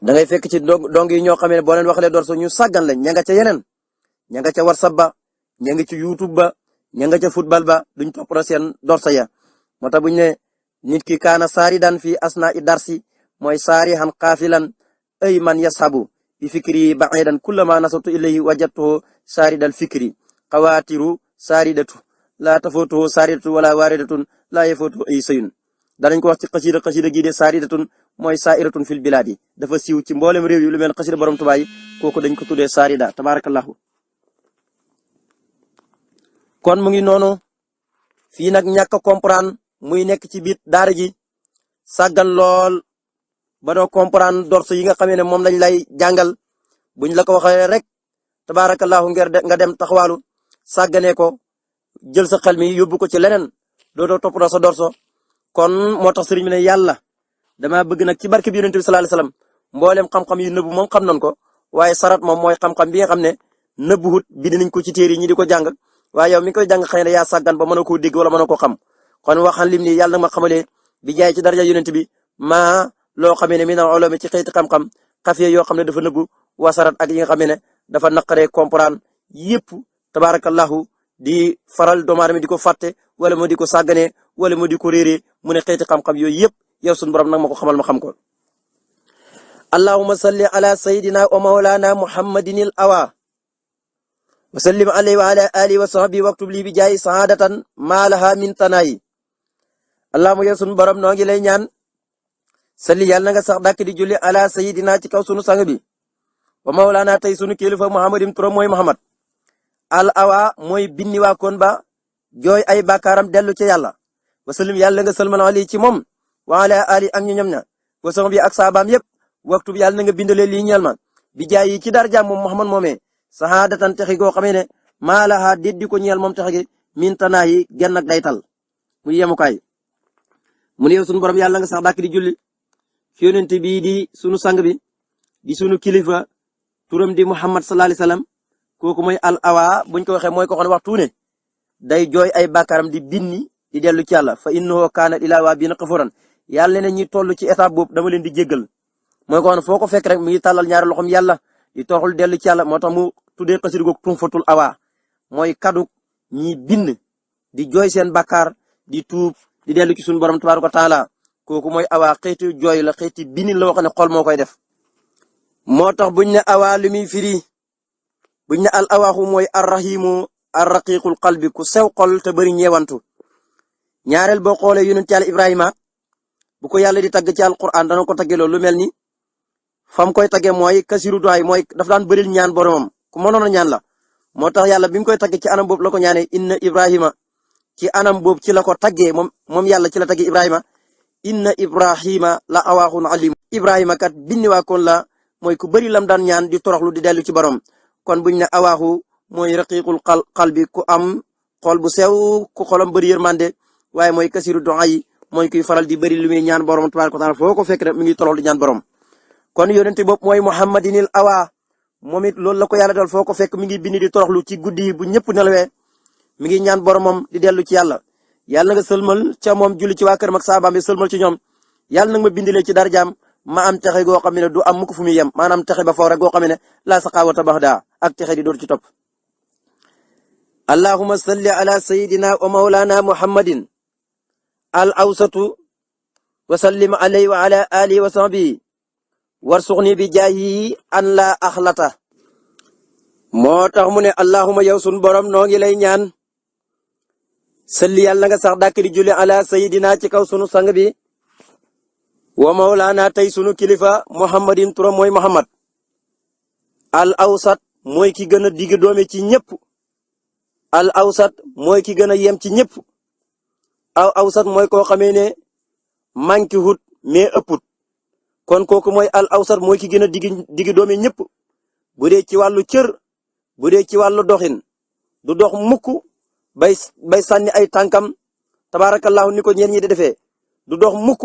da ngay fekk ci dong yi ñoo xamee ne boo leen waxalee dorso ñu sàggan lañ ña nga ca yeneen ña nga ca whatsapp ba ña nga ca youtube ba ña nga ca football ba duñ topp na seen dorso ya moo tax buñ ne nit ki kaana saari daan fii asna i darsi mooy saari han xaafilan ay man yasabu bi fikri ba'idan kullama nasatu ilayhi wajadtuhu saridal fikri xawaatiru saridatu laa tafutuhu saridatu wala waridatun laa yafutuhu ay sayun danañ ko wax ci xasida gi de saridatun mooy sairatun fil biladi dafa siiw ci mboolem réew yi lu mel xasida borom Tuubaa yi kooku dañ ko tuddee sarida tabarakallahu kon mu ngi noonu fii nag ñàkk a comprendre muy nekk ci biir daara ji sàggan lool ba doo comprendre dorso yi nga xamee ne moom lañ lay jàngal buñ la ko waxee rek tabarakallahu nga dem taxawaalu sàgganee ko jël sa xel mi yóbbu ko ci leneen dootoo toppatoo sa dorso kon moo tax sëriñ bi ne yàlla dama bëgg nag ci barke bi yonent bi sallallahu alayhi wasallam mboolem xam-xam yi nëbbu moom xam nañ ko waaye sarat moom mooy xam-xam bi nga xam ne nëbbuwut bind nañ ko ci téere yi ñi di ko jàng waaye yow mi koy jàng xëy na yaa sàggan ba mën a koo dégg wala mën a koo xam kon waxaan lim ni yàlla ma xamalee bi jaay ci daraja yonent bi maa loo xamee ne mi na ulama ci xeeti xam-xam xafiye yoo xam ne dafa nëbbu wasarat ak yi nga xamee ne dafa naqaree comprendre yëpp tabarakallahu di faral doomu aadama di ko fàtte wala mu di ko sàgganee wala mu di ko réeree mu ne xeeti xam-xam yooyu yëpp yow sunu borom nag ma ko xamal ma xam ko allahumma salli ala sayidina wa mawlana muhammadin al awa wa sallim alayhi wa ala alihi wa sahbihi waktub li bi jaay saadatan ma laha min tanaayi allahumma yow sunu borom noo ngi lay ñaan salli yàlla na nga sax dàkk di julli ala sayidina ci kaw sunu sang bi wa mawlana tey sunu kilifa muhammadin turam mooy muhammad al awa mooy binni waa kon ba jooy ay bàkkaaram dellu ci yàlla wasallim yàlla nga salman ali ci moom wa ala ali ak ñu ñam ña wasax bi ak saabaam yépp waxtu bi yàlla na nga bindalee lii ñeel ma bi jaay yi ci darjaam moom muhammad moomee saxaadatan texi goo xamee ne maa laxaa déddi ko ñeel moom texe gi min tanaa yi genn ak daytal muy yemukaay mu ne yow sunu borom yàlla nga sax dàkk di julli fi yonent bii di sunu sang bi di sunu kilifa turam di muhammad sallallahu alayhi wasallam kooku mooy al awa buñ ko waxee mooy ko xam ne waxtu ne day jooy ay bàkkaaram di binni di dellu ci yàlla fa innahu kaana ilaa waa bii na xafuran yàlla ne ñi toll ci étape boobu dama leen di jéggal mooy ko xam ne foo ko fekk rek mu ngi tàllal ñaari loxom yàlla di tooxul dellu ci yàlla moo tax mu tuddee xasida googu tumfatul awa mooy kaddu ñi bind di jooy seen bàkkaar di tuub di dellu ci suñu borom tabaaraka taala kooku mooy awa xeeti jooy la xeeti binin la wax ne xol moo koy def moo tax buñ ne awa li muy firi buñ ne al awaaxu mooy arrahimu arraqiqul qalbi ku sew xol te bari ñeewantu ñaareel boo xoolee yonent yàlla Ibrahima bu ko yàlla di tagg ci alquran dana ko tagge loolu lu mel ni fam koy tagge mooy kasiru duwaay mooy daf daan bëril ñaan boromam ku mënoon a ñaan la moo tax yàlla bi mu koy tagg ci anam boobu la ko ñaanee inna Ibrahima ci anam boobu ci la ko taggee moom yàlla ci la tagge Ibrahima inna Ibrahima la awaaxun alim Ibrahima kat binni waa kon la mooy ku bëri lam daan ñaan di toroxlu di dellu ci borom kon buñ ne awaaxu mooy raqiqul qalbi ku am xol bu sew ku xolam bëri yërmande waaye mooy kasiru du'a yi mooy kuy faral di bëri lu muy ñaan borom tabaaraka wa taala foo ko fekk rek mi ngi tolol di ñaan borom. kon yonent bopp mooy muhammadinil awa moom it loolu la ko yàlla dal foo ko fekk mi ngi bind di toroxlu ci guddi bu ñëpp nelawee mi ngi ñaan boromam di dellu ci yàlla. yàlla nga sëlmal ca moom julli ci waa këram ak saabaam bi sëlmal ci ñoom yàlla nag ma bindilee ci darjaam ma am texe goo xam ne du am mukk fu muy yem maanaam texe ba foofu rek goo xam ne laa saqaawata baxdaa ak texe di door ci topp. allahumma salli ala sayyidina wa mawlana muhammadin al awsatu wa sallim alayhi wa ala alihi wa sahbihi warsuqni bi jaahi an la axlata. moo tax mu ne allahumma yow sun borom noo ngi lay ñaan salli yàlla nga sax dàkk di julli ala sayyidina ci kaw sunu sang bi wa mawlana tey sunu kilifa muhammadin turam mooy muhammad al awsat mooy ki gën a digg doome ci ñëpp al awsat mooy ki gën a yem ci ñëpp aw awsat mooy koo xamee ne manki hut mais ëpput kon kooku mooy al awsat mooy ki gën a digg doome ñëpp bu dee ci wàllu cër bu dee ci wàllu doxin du dox mukk bay sànni ay tànkam tabarakallahu ni ko ñeen ñi di defee du dox mukk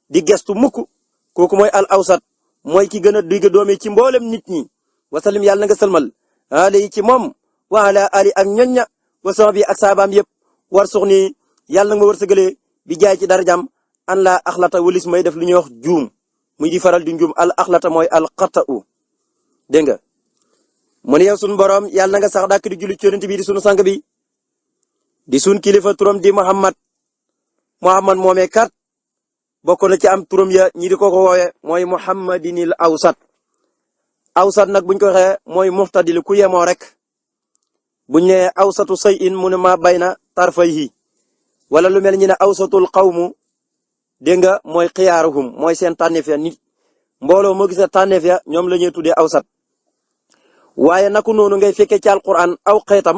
di gestu mukk kooku mooy al awsat mooy ki gën a digg doome ci mboolem nit ñi wasallim yàlla nga sëlmal alayhi ci moom wa ala ali ak ñoñña wa sahbi ak saabaam yëpp war suxni yàlla nga ma wërsëgalee bi jaay ci darajam an la axlata walis may def lu ñuy wax juum muy di faral di njuum al axlata mooy al xata'u dégg nga mu ne yow sunu borom yàlla nga sax dàkk di julli ci yonent bi di sunu sang bi di sun kilifa turam di muhammad moomee kat bokk na ci am turam ya ñi di ko woowe mooy muhammadinil awsat awsat nag buñ ko waxee mooy muxtadil ku yemoo rek buñ ne awsatu say'in mu ne ma bayna tarfayhi wala lu mel ñu ne awsatul qawmu dégg nga mooy xiyaaruhum mooy seen tànneef ya nit mbooloo moo gisee tànneef ya ñoom la ñuy tuddee awsat waaye naku noonu ngay fekkee ci alquran aw xeetam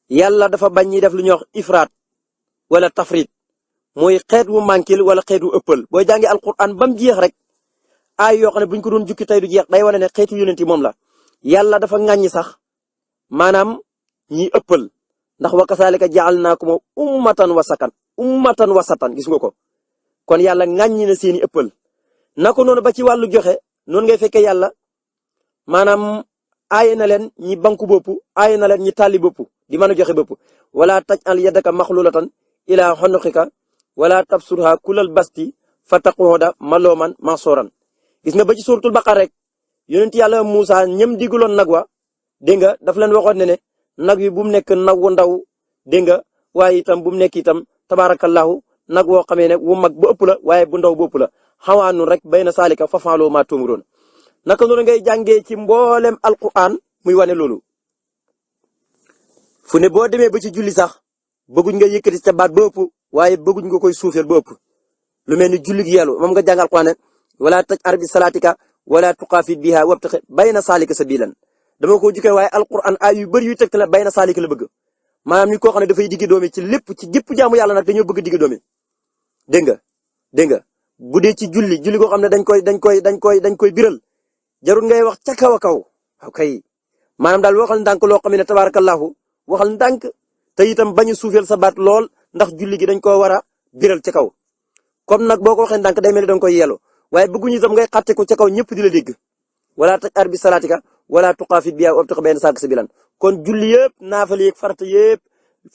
yàlla dafa bañ ñi def lu ñuy wax ifraat wala tafrit mooy xeet wu mànkil wala xeet wu ëppal booy jàngi alquran ba mu jeex rek ay yoo xam ne buñ ko doon jukki tey du jeex day wane ne xeetu yonent yi moom la yàlla dafa ŋàññi sax maanaam ñi ëppal ndax wa kasaalika ja'alnaakum ummatan wasatan gis nga ko kon yàlla ŋàññi na seeni ëppal naka noonu ba ci wàllu joxe noonu ngay fekkee yàlla maanaam aaye na leen ñi banku bopp aaye na leen ñi tàlli bopp di mën a joxe bopp wala taj'al yadaka maxlulatan ila xunuqika wala tabsurha kulal basti fataquda maloman mahsuran gis nga ba ci suratul baqara rek yonent yàlla Muusa ñëm digguloon nag wa dégg nga daf leen waxoon ne nag wi bu mu nekk nag wu ndaw dégg nga waaye itam bu mu nekk itam tabarakallahu nag woo xamee ne wu mag bu ëpp la waaye bu ndaw bu ëpp la xawaanu rek bayna saalika fafaaloo maa tuumuroon naka noonu ngay jàngee ci mboolem alquran muy wane loolu fu ne boo demee ba ci julli sax bëgguñ nga yëkkati ca baat ba ëpp waaye bëgguñ nga koy suufeel ba ëpp lu mel ni julli gi yàlla moom nga jàng alquran ne wala taj'ar bi salaatika wala tuxaafit biha wabtaxi bayna saalika sabilan dama ko jukkee waaye alquran ay yu bëri yu tegte la bayna saalika la bëgg maanaam ni koo xam ne dafay digg doomi ci lépp ci gépp jaamu yàlla nag dañoo bëgg digg doomi dégg nga bu dee ci julli goo xam ne dañ koy biral jarul ngay wax ca kaw a kaw okay maanaam daal waxal ndànk loo xam ne tabarakallahu waxal ndànk te itam bañ a suufeel sa baat lool ndax julli gi dañ koo war a biral ca kaw comme nag boo ko waxee ndànk day mel ni danga koy yellu waaye bëgguñu itam ngay xàtte ko ca kaw ñëpp di la dégg wala taj'ar bi salaatika wala tuxaafit biha wabtaxi bayna saalika sabilan kon julli yëpp naafale yeeg farata yëpp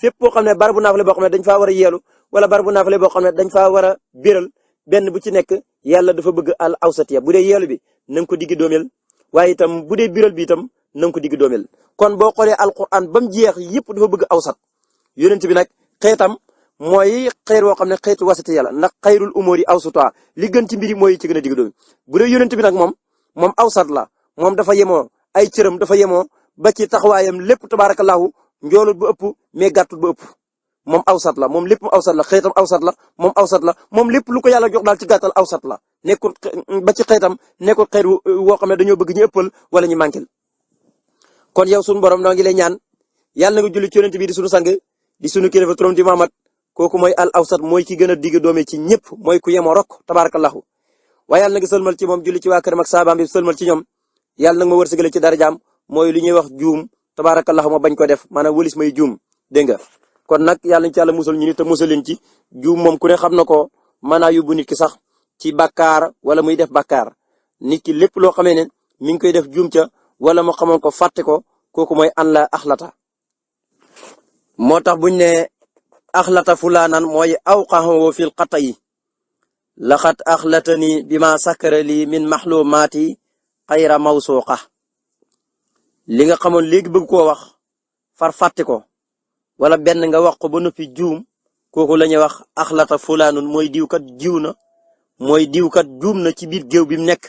fépp boo xam ne barabu naafale boo xam ne dañ faa war a yeelu wala barabu naafale boo xam ne dañ faa war a biral benn bu ci nekk yàlla dafa bëgg al awsatiya bu dee yeelu bi na nga ko digg doomeel waaye itam bu dee biral bi itam na nga ko digg doomeel kon boo xoolee alquran ba mu jeex yëpp dafa bëgg awsat yonent bi nag xeetam mooy xeer woo xam ne xeetu wasati yàlla ndax xayrul umuri awsatuha li gën ci mbiri mooy ci gën a digg doomi bu dee yonent bi nag moom awsat la moom dafa yemoo ay cëram dafa yemoo ba ci taxawaayam lépp tabarakallahu njoolul bu ëpp mais gàttul bu ëpp moom awsat la moom lépp awsat la xeetam awsat la moom awsat la moom lépp lu ko yàlla jox daal ci gàttal awsat la nekkul ba ci xeetam nekkul xeet woo xam ne dañoo bëgg ñu ëppal wala ñu manqué kon yow sunu borom noo ngi lay ñaan yàlla nga julli ci yonent bi di sunu sang di sunu kilifa turam di Muhammad kooku mooy al awsat mooy ki gën a digg doome ci ñëpp mooy ku yemoo rok tabarakallahu waaye yàlla nga sëlmal ci moom julli ci waa këram ak saabaam bi sëlmal ci ñoom yàlla nag ma wërsëgale ci darajaam mooy li ñuy wax juum tabaarakallahu ma bañ ko def maanaam wëlis may juum dégg nga kon nag yàlla ñu ci yàlla musal ñu ni te musal leen ci juum moom ku ne xam na ko mën naa yóbbu nit ki sax ci bàkkaar wala muy def bàkkaar nit ki lépp loo xamee ne mi ngi koy def juum ca wala mu xamoon ko fàtte ko kooku mooy an la axlata moo tax buñ ne axlata fulaanan mooy awqahu fil qatayi laxat axlatani bima sakara li min maxlumaati xayra mawsuuqa li nga xamoon léegi bëgg koo wax far fàtte ko wala benn nga wax ko ba noppi juum kooku la ñuy wax axlata fulaanun mooy diwkat jiw na mooy diwkat juum na ci biir géew bi mu nekk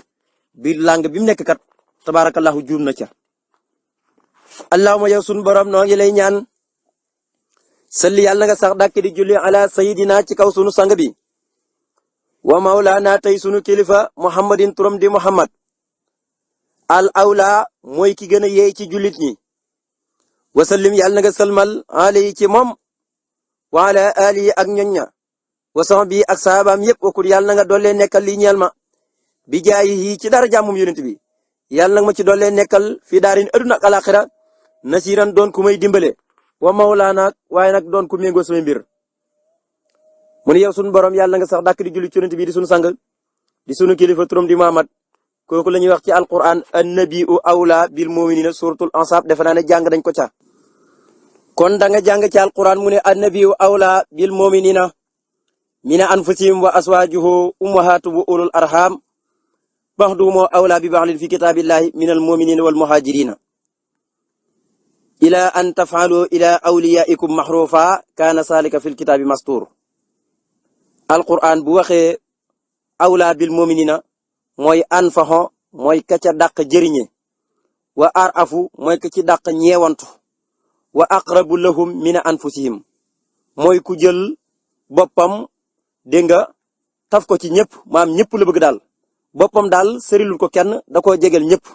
biir làng bi mu nekk kat tabaarakallahu juum na ca. allahumma yow sunu borom noo ngi lay ñaan salli yàlla nga sax dàkk di julli ala sayidina ci kaw sunu sang bi wa mawlaana tey sunu kilifa muhammadin turam di muhammad al awla mooy ki gën a yeey ci jullit ñi wasallim yàlla na nga salmal alayhi ci moom wa ala alihi ak ñoñña wa sahbi ak saabaam yëpp wakul yàlla na nga dollee nekkal lii ñeel ma bi jaayi ci dara jàmmum yonent bi yàlla nag ma ci dollee nekkal fi daarin aduna ak alaxira nasiran doon ku may dimbale wa mawlaana waaye nag doon ku méngoo samay mbir mu ne yow sunu borom yàlla nga sax dàkk di julli ci yonent bi di sunu sang di sunu kilifa turam di Muhammad kooku la ñuy wax ci alquran annabiu awla bil muminina suratul ansab defe naa ne jàng dañ ko ca kon da nga jàng ci alquran mu ne annabiu awla bil muminina mina anfusihim wa aswajuhu ummahatuhum ulul arham ba'duhum awla bi ba'din fi kitabillahi minal muminina wal muhajirina ila an taf'alu ila awliyaikum mahrufa kana salika fil kitabi mastur alquran bu waxee awla bil muminina mooy anfaxo mooy ka ca dàq jëriñe wa arafu mooy ka ci dàq ñeewantu wa aqrabu lahum min anfusihim mooy ku jël boppam dégg nga taf ko ci ñëpp maam ñëpp la bëgg daal boppam daal sërilul ko kenn da koo jegel ñëpp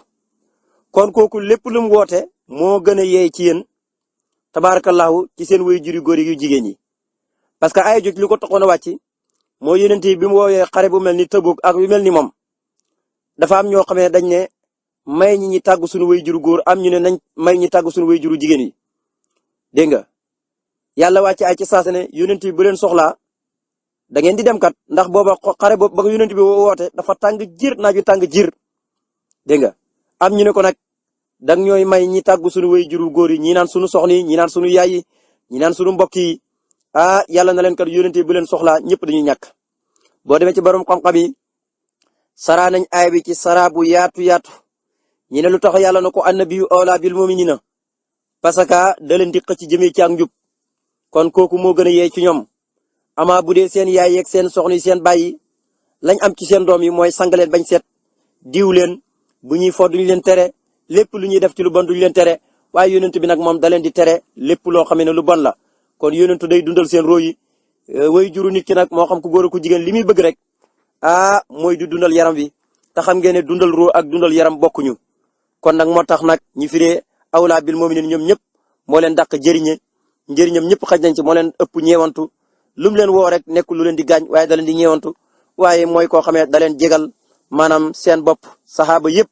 kon kooku lépp lu mu woote moo gën a yeey ci yéen tabaarakallahu ci seen way juri góor yu jigéen ñi parce que ay joj li ko taxoon a wàcc moo yonent bi mu woowee xare bu mel ni Tabuk ak yu mel ni moom dafa am ñoo xam ne dañ ne may ñi tàggu suñu way juru góor am ñu ne nañ may ñi tàggu suñu way juru jigéen yi dégg nga yàlla wàcc ay ci saasa ne yonent bi bu leen soxlaa da ngeen di dem kat ndax booba xare boobu ba ko yonent bi woote dafa tàng jir naaju tàng jir dégg nga am ñu ne ko nag dang ñooy may ñi tàggu suñu way juru góor yi ñi naan suñu soxna yi ñi naan suñu yaay yi ñi naan suñu mbokk yi yàlla na leen kat yonent bi bu leen soxlaa ñëpp dañuy ñàkk boo demee ci borom xam-xam yi saraa nañ aay bi ci saraa bu yaatu yaatu ñi ne lu tax yàlla na ko annabiyu awla bil mu'minina parce que da leen di xëcc jëmee ci ak njub kon kooku moo gën a yee ci ñoom ama bu dee seen yaay yeeg seen soxna yi seen baay yi lañ am ci seen doom yi mooy sangaleen bañ seet diw leen bu ñuy fo duñ leen tere lépp lu ñuy def ci lu bon duñ leen tere waaye yonent bi nag moom da leen di tere lépp loo xam ne lu bon la kon yonent day dundal seen roo yi way juru nit ki nag moo xam ku góor ku jigéen li muy bëgg rek mooy di dundal yaram wi te xam ngeen ne dundal roo ak dundal yaram bokkuñu kon nag moo tax nag ñi firee awla bil mu'minin ñoom ñëpp moo leen dàq jëriñe njëriñam ñëpp xaj nañ ci moo leen ëpp ñeewantu lu mu leen woo rek nekkul lu leen di gaañ waaye da leen di ñeewantu waaye mooy koo xamee da leen jégal maanaam seen bopp saxaaba yëpp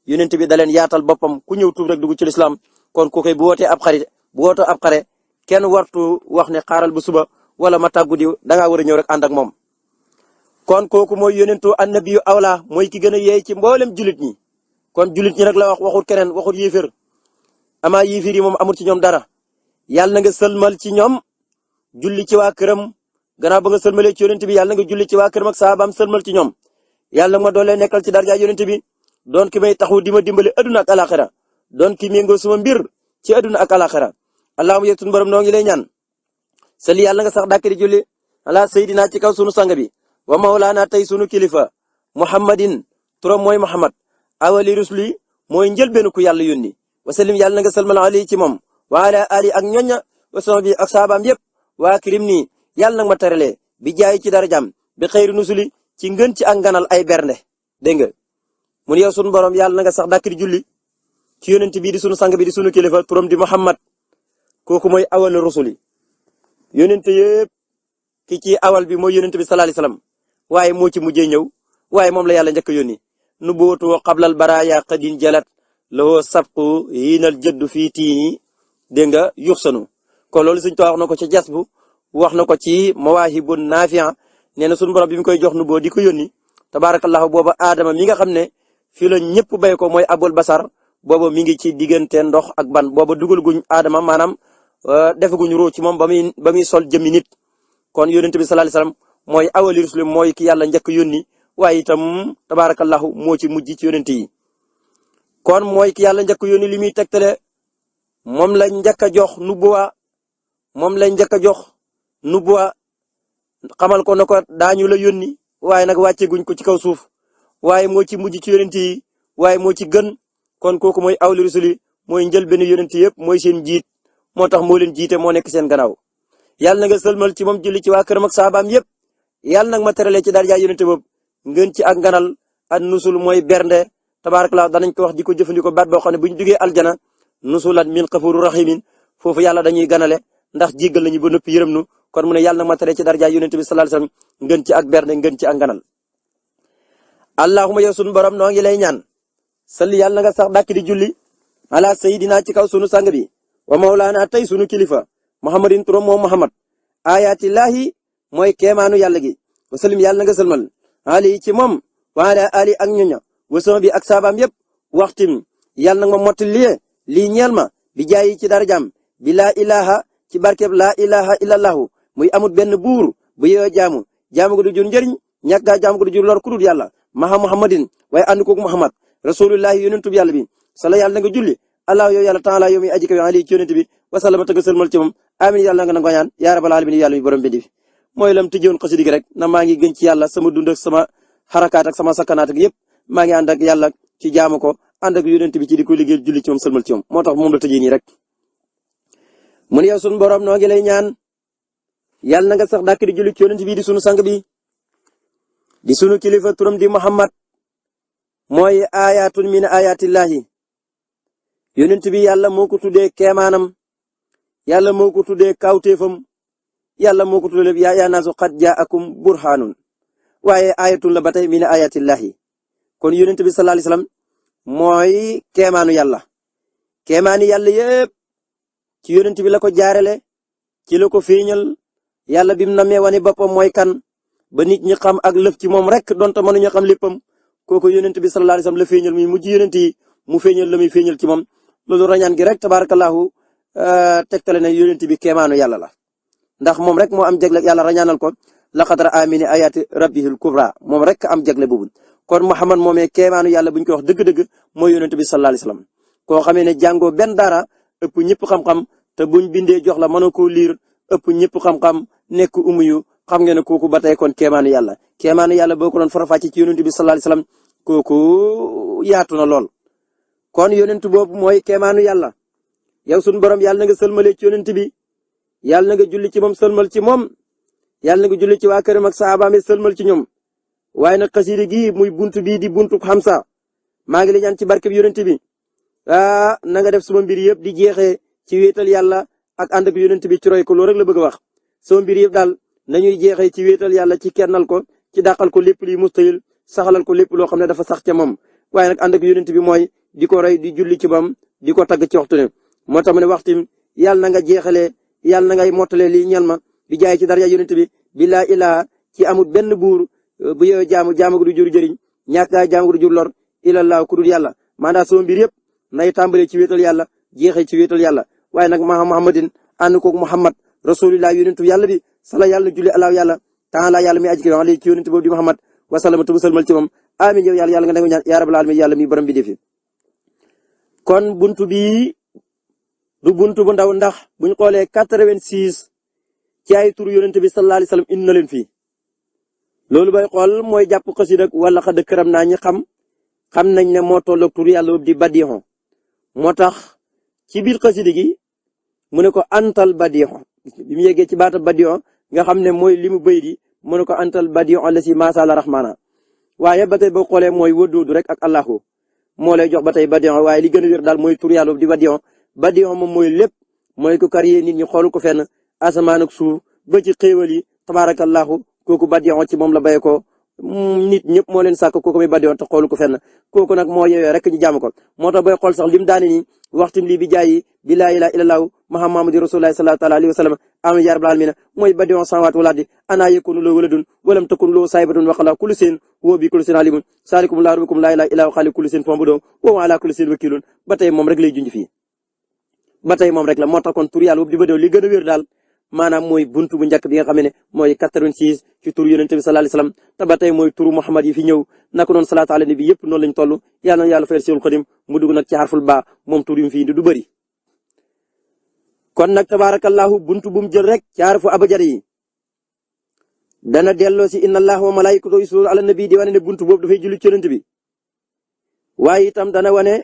yonent bi da leen yaatal boppam ku ñëw tuub rek dugg ci lislaam kon ku koy bu wootee ab xare kenn wartu wax ne xaaral bu suba wala ma tàggu diw da ngaa war a ñëw rek ànd ak moom kon kooku mooy yonentu annabiyu awla mooy ki gën a yeey ci mboolem julit ñi kon julit ñi nag la wax waxul keneen waxul yéefér amaa yéefér yi moom amul ci ñoom dara yàlla na nga sëlmal ci ñoom julli ci waa këram gannaaw ba nga sëlmalee ci yonent bi yàlla na nga julli ci waa këram ak saabaam sëlmal ci ñoom yàlla na ma doolee nekkal ci darja yonent bi doon ki may taxawu di ma dimbale aduna ak alaxira doon ki méngoo sama mbir ci aduna ak alaxira allahumma yëg sunu borom noo ngi lay ñaan sali yàlla nga sax dàkk di julli ala sayidina ci kaw sunu sang bi wa mawlaana tey sunu kilifa muhammadin turam mooy muhammad awali rusli mooy njëlbeenu ku yàlla yónni wasallim yàlla na nga salmal ali ci moom wa ala ali ak ñoña wa sahbi ak saabaam yëpp waa kirim nii yàlla nag ma teralee bi jaay ci darajam bi xëyri nusuli ci ngën ci ak nganal ay bernde dégg nga mun yow sunu borom yàlla na nga sax dàkk di julli ci yonent bii di sunu sang bi di sunu kilifa turam di muhammad kooku mooy awal rusuli yonent yëpp ki ci awal bi mooy yonent bi sallallahu alayhi wasallam waaye moo ci mujjee ñëw waaye moom la yàlla njëkk a yónni nubuwwatu qablal baraaya qadin jalat lawoo sabqu hiinal jëddu fii tiini dégg nga yuxsanu kon loolu Sëñ Tuubaa wax na ko ca jas bu wax na ko ci mawaahibun naafi'a nee na sunu borom bi mu koy jox nu boo di ko yónni tabaarakallahu booba aadama mi nga xam ne fii la ñëpp bay ko mooy abul basar booba mi ngi ci diggante ndox ak ban booba dugal guñ aadama maanaam defaguñ roo ci moom ba muy sol jëmmi nit kon yonent bi sallallahu alayhi wasallam mooy awali rusul mooy ki yàlla njëkk yónni waaye itam tabaarakallahu moo ci mujj ci yonent yi kon mooy ki yàlla njëkk yónni li muy tegtale moom la njëkk a jox nubuwa moom la njëkk a jox nubuwa xamal ko ne ko daañu la yónni waaye nag wàcce guñ ko ci kaw suuf waaye moo ci mujj ci yonent yi waaye moo ci gën kon kooku mooy awli rusuli mooy njëlbéenu yonent yëpp mooy seen jiit moo tax moo leen jiite moo nekk seen gannaaw yàlla na nga sëlmal ci moom julli ci waa këram ak saabaam yëpp yàlla nag ma teralee ci darja yonent boobu ngeen ci ak nganal ak nusul mooy bernde tabarakallah danañ ko wax di ko jëfandikoo baat boo xam ne bu ñu duggee aljana nusulan min xafuru rahimin foofu yàlla dañuy ganale ndax jéggal nañu ba noppi yërëm nu kon mu ne yàlla nag ma teralee ci darja yonent bi sallallahu alayhi wasallam ngeen ci ak bernde ngeen ci ak nganal allahumma yow sunu borom noo ngi lay ñaan salli yàlla nga sax dàkk di julli ala sayidina ci kaw sunu sang bi wa mawlaana tey sunu kilifa muhammadin turam moom muhammad ayatillahi mooy keemaanu yàlla gi wa sallim yàlla nga sëlmal ali ci moom wa ala ali ak ñoña wasama bi ak saabaam yëpp waxtim yàlla nga ma mottali lii ñeel ma bi jaayi ci darajaam bi laa ilaha ci barkeb laa ilaha illallahu muy amut benn buur bu yeeyoo jaamu ko du jur njëriñ ñàkk gaa jaamu ko du jur lor ku dul yàlla maha muhammadin waaye ànd koog muhammad rasulullahi yonentub yàlla bi sala yàlla nga julli allah yow yàlla taala yow mi aji kawe ali ci yonent bi wasallama tëgg sëlmal ci moom amin yàlla nga nango ñaan yaa rabbal alamin yàlla mi borom bi di mooy lam tëjoon xasida gi rek na maa ngi gën ci yàlla sama dund ak sama xarakaat ak sama sakkanaat ak yëpp maa ngi ànd ak yàlla ci jaamu ko ànd ak yonent bi ci di ko liggéey julli ci moom sëlmal ci moom moo tax moom la tëjee nii rek mun yow sunu borom noo ngi lay ñaan yàlla na nga sax dàkk di julli ci yonent bi di sunu sang bi di sunu kilifa turam di muhammad mooy ayatun min ayatillahi yonent bi yàlla moo ko tuddee keemaanam yàlla moo ko tuddee kawteefam yàlla moo ko tuddee yaa naasu qad jaakum burhanun waaye ayatun la ba tey min ayatillahi kon yonent bi sallallahu alayhi wasallam mooy keemaanu yàlla keemaani yàlla yépp ci yonent bi la ko jaarale ci la ko feeñal yàlla bim namee wane boppam mooy kan ba nit ñi xam ak lëf ci moom rek donte mënuñu xam léppam kooku yonent bi sallallahu alayhi wasallam la feeñal muy mujj yonent yi mu feeñal la muy feeñal ci moom loolu rañaan gi rek tabarakallahu tegtale na yonent bi keemaanu yàlla la ndax moom rek moo am jagle yàlla rañaanal ko laqad ra'a min ayati rabbihil kubra moom rek am jagle boobu kon Muhammad moomee keemaanu yàlla buñ ko wax dëgg-dëgg mooy yonent bi sallallahu alayhi wasallam koo xamee ne jàngoo benn dara ëpp ñëpp xam-xam te buñ bindee jox la mënoo koo liir ëpp ñëpp xam-xam nekk umuyu xam ngeen ne kooku ba tey kon keemaanu yàlla boo ko doon farafàcce ci yonent bi sallallahu alayhi wasallam kooku yaatu na lool kon yonent boobu mooy keemaanu yàlla yow sunu borom yàlla na nga sëlmalee ci yonent bi yàlla na nga julli ci moom sëlmal ci moom yàlla na nga julli ci waa këram ak saabaam sëlmal ci ñoom waaye nag xasida gi muy buntu bii di buntu xamsa maa ngi lay ñaan ci barke bi yonent bi na nga def suma mbir yëpp di jeexee ci wéetal yàlla ak ànd ak yonent bi ci roy ko loolu rek la bëgg a wax sama mbir yëpp daal nañuy jeexee ci wéetal yàlla ci kennal ko ci dàqal ko lépp luy mustahil saxalal ko lépp loo xam ne dafa sax ca moom waaye nag ànd ak yonent bi mooy di ko roy di julli ci moom di ko tagg ci waxtu ne moo tax mu ne waxtim yàlla na nga jeexalee yàlla na ngay mottalee lii ñal ma di jaay ci daraja yonent bi bilaa ilaa ci amul benn buur bu yow jaamu gu du jur jëriñ ñàkk jaamu gu du jur lor illallah ku dul yàlla maanaam sama mbir yëpp nay tàmbalee ci wéetal yàlla jeexee ci wéetal yàlla waaye nag muhammadin ànd koog muhammad rasulullah yonentu yàlla bi sala yàlla julli alaaw yàlla taala yàlla mi aji ki wax ci yonent boobu di muhammad wasalama tu musalmal ci moom amin yow yàlla nga nangu ñaan yaa rabbal alamin yàlla mi borom bi defi kon buntu bi du buntu bu ndaw ndax buñ xoolee 86 ci ay turu yonent bi sallallahu alayhi wasallam indi na leen fii loolu bay xool mooy jàpp xasida wala xad këram naa ñi xam nañ ne moo tolloog turu yàlla di badixon moo tax ci biir xasida gi mu ne ko antal badixon bi mu yeggee ci baata badixon nga xam ne mooy li mu bëy di mu ne ko antal badixon la si masala rahmana waaye ba tey boo xoolee mooy wëddoodu rek ak allahu moo lay jox ba tey badixon waaye li gën a wér daal mooy turu yàlla di badixon badixon moom mooy lépp mooy ko kariyee nit ñi xool ko fenn asamaan ak suuf ba ci xéewal yi tabarakallahu kooku badixon ci moom la bay ko nit ñëpp moo leen sàkk kooku muy badiyoon te xoolu ko fenn kooku nag moo yeyoo rek ñu jaamu ko moo tax booy xool sax lim daane ni waxtim lii bi jaayi bi laa ilaaha illallah muhammadu rasulullahi sallallahu alayhi wa sallam amin ya rabbal alamin mooy badiyoon samawati wal ardi ana yakunu lahu waladun walam takun lahu saahibatun wa xalaq kullu shay'in huwa bi kulli shay'in alimun saalikum laa rabbukum laa ilaaha illa huwa xaaliqu kulli shay'in fa'buduhu wa huwa ala kulli shay'in wakiilun ba tey moom rek lay junj fii ba tey moom rek la moo tax kon tur yàlla boobu di ba li gën a wér daal maanaam mooy buntu bu njëkk bi nga xam ne mooy 86 ci tur yonent bi sallallahu alayhi wasallam te ba tey mooy turu Muhammad yi fi ñëw naka noonu salaatu ala nabi yëpp noonu lañ toll yàlla na yàlla fayal Seexul Xadim mu dugg nag ci xarful baa moom tur yu fi indi du bëri. kon nag tabaarakallahu buntu bu mu jël rek ci xarfu abajad yi dana delloo si inna allaha wa malaa'ikatahu yusalluuna ala nabi di wane ne buntu boobu dafay julli ci yonent bi waaye itam dana wane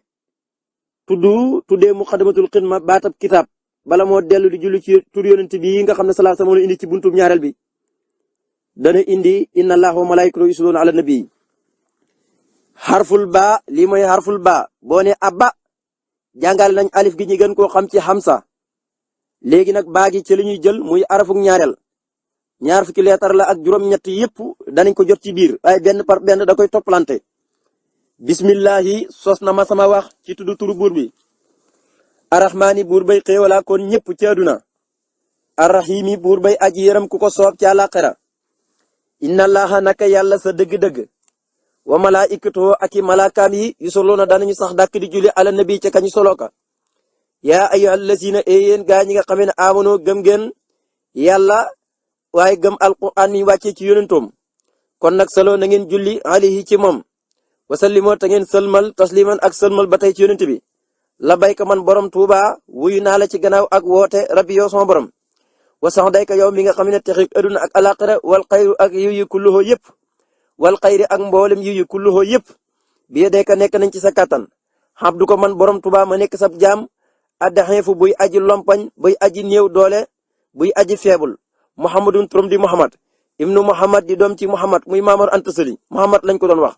tuddee muqaddamatul xidma baatab kitaab bala moo dellu di julli ci tur yonent bi nga xam ne sallallahu alayhi wasallam indi ci buntu ñaareel bi dana indi inna allaha wa malaa'ikatahu yusalluuna ala nabi xarful baa lii mooy xarful baa boo ne abba jàngale nañ alif gi ñu gën koo xam ci xamsa léegi nag baa gi ci la ñuy jël muy arafuk ñaareel ñaar fukki leetar la ak juróom-ñett yëpp danañ ko jot ci biir waaye benn par benn da koy toppalante bismillahi sos na ma sama wax ci tuddu turu buur bi arrahmaani buur bay xéewalaa kon ñëpp ci àdduna arrahimi buur bay aji yërëm ku ko soob ci àllaaxira inna allaha naka yàlla sa dëgg-dëgg wa malaa'ikatuhu ak i malaakaam yi yusalluuna danañu sax dàkk di julli ala nabi ca kañu solo ka yaa ayyuhal lazina yéen gaa ñi nga xam ne amonoo gëm ngeen yàlla waaye gëm alquran mi wàccee ci yonentoom kon nag salo na ngeen julli alayhi ci moom wasallimoo te ngeen sëlmal tasliman ak sëlmal ba tey ci yonent bi la bayka man borom Tuuba wuyu naa la ci gannaaw ak woote rabbi yow sama borom wasax dayka yow mi nga xam ne texik aduna ak alaaxira wal xayru ak yiw yi kulluhoo yëpp wal xayri ak mboolem yiw yi kulluhoo yëpp bi dayka nekk nañ ci sa kàttan xabdu ko man borom Tuuba ma nekk sab jaam addaxeefu buy aji lompañ buy aji néew doole buy aji feebul muhammadun turam di muhammad ibnu muhammad di doom ci muhammad muy maamar anta sali muhammad lañ ko doon wax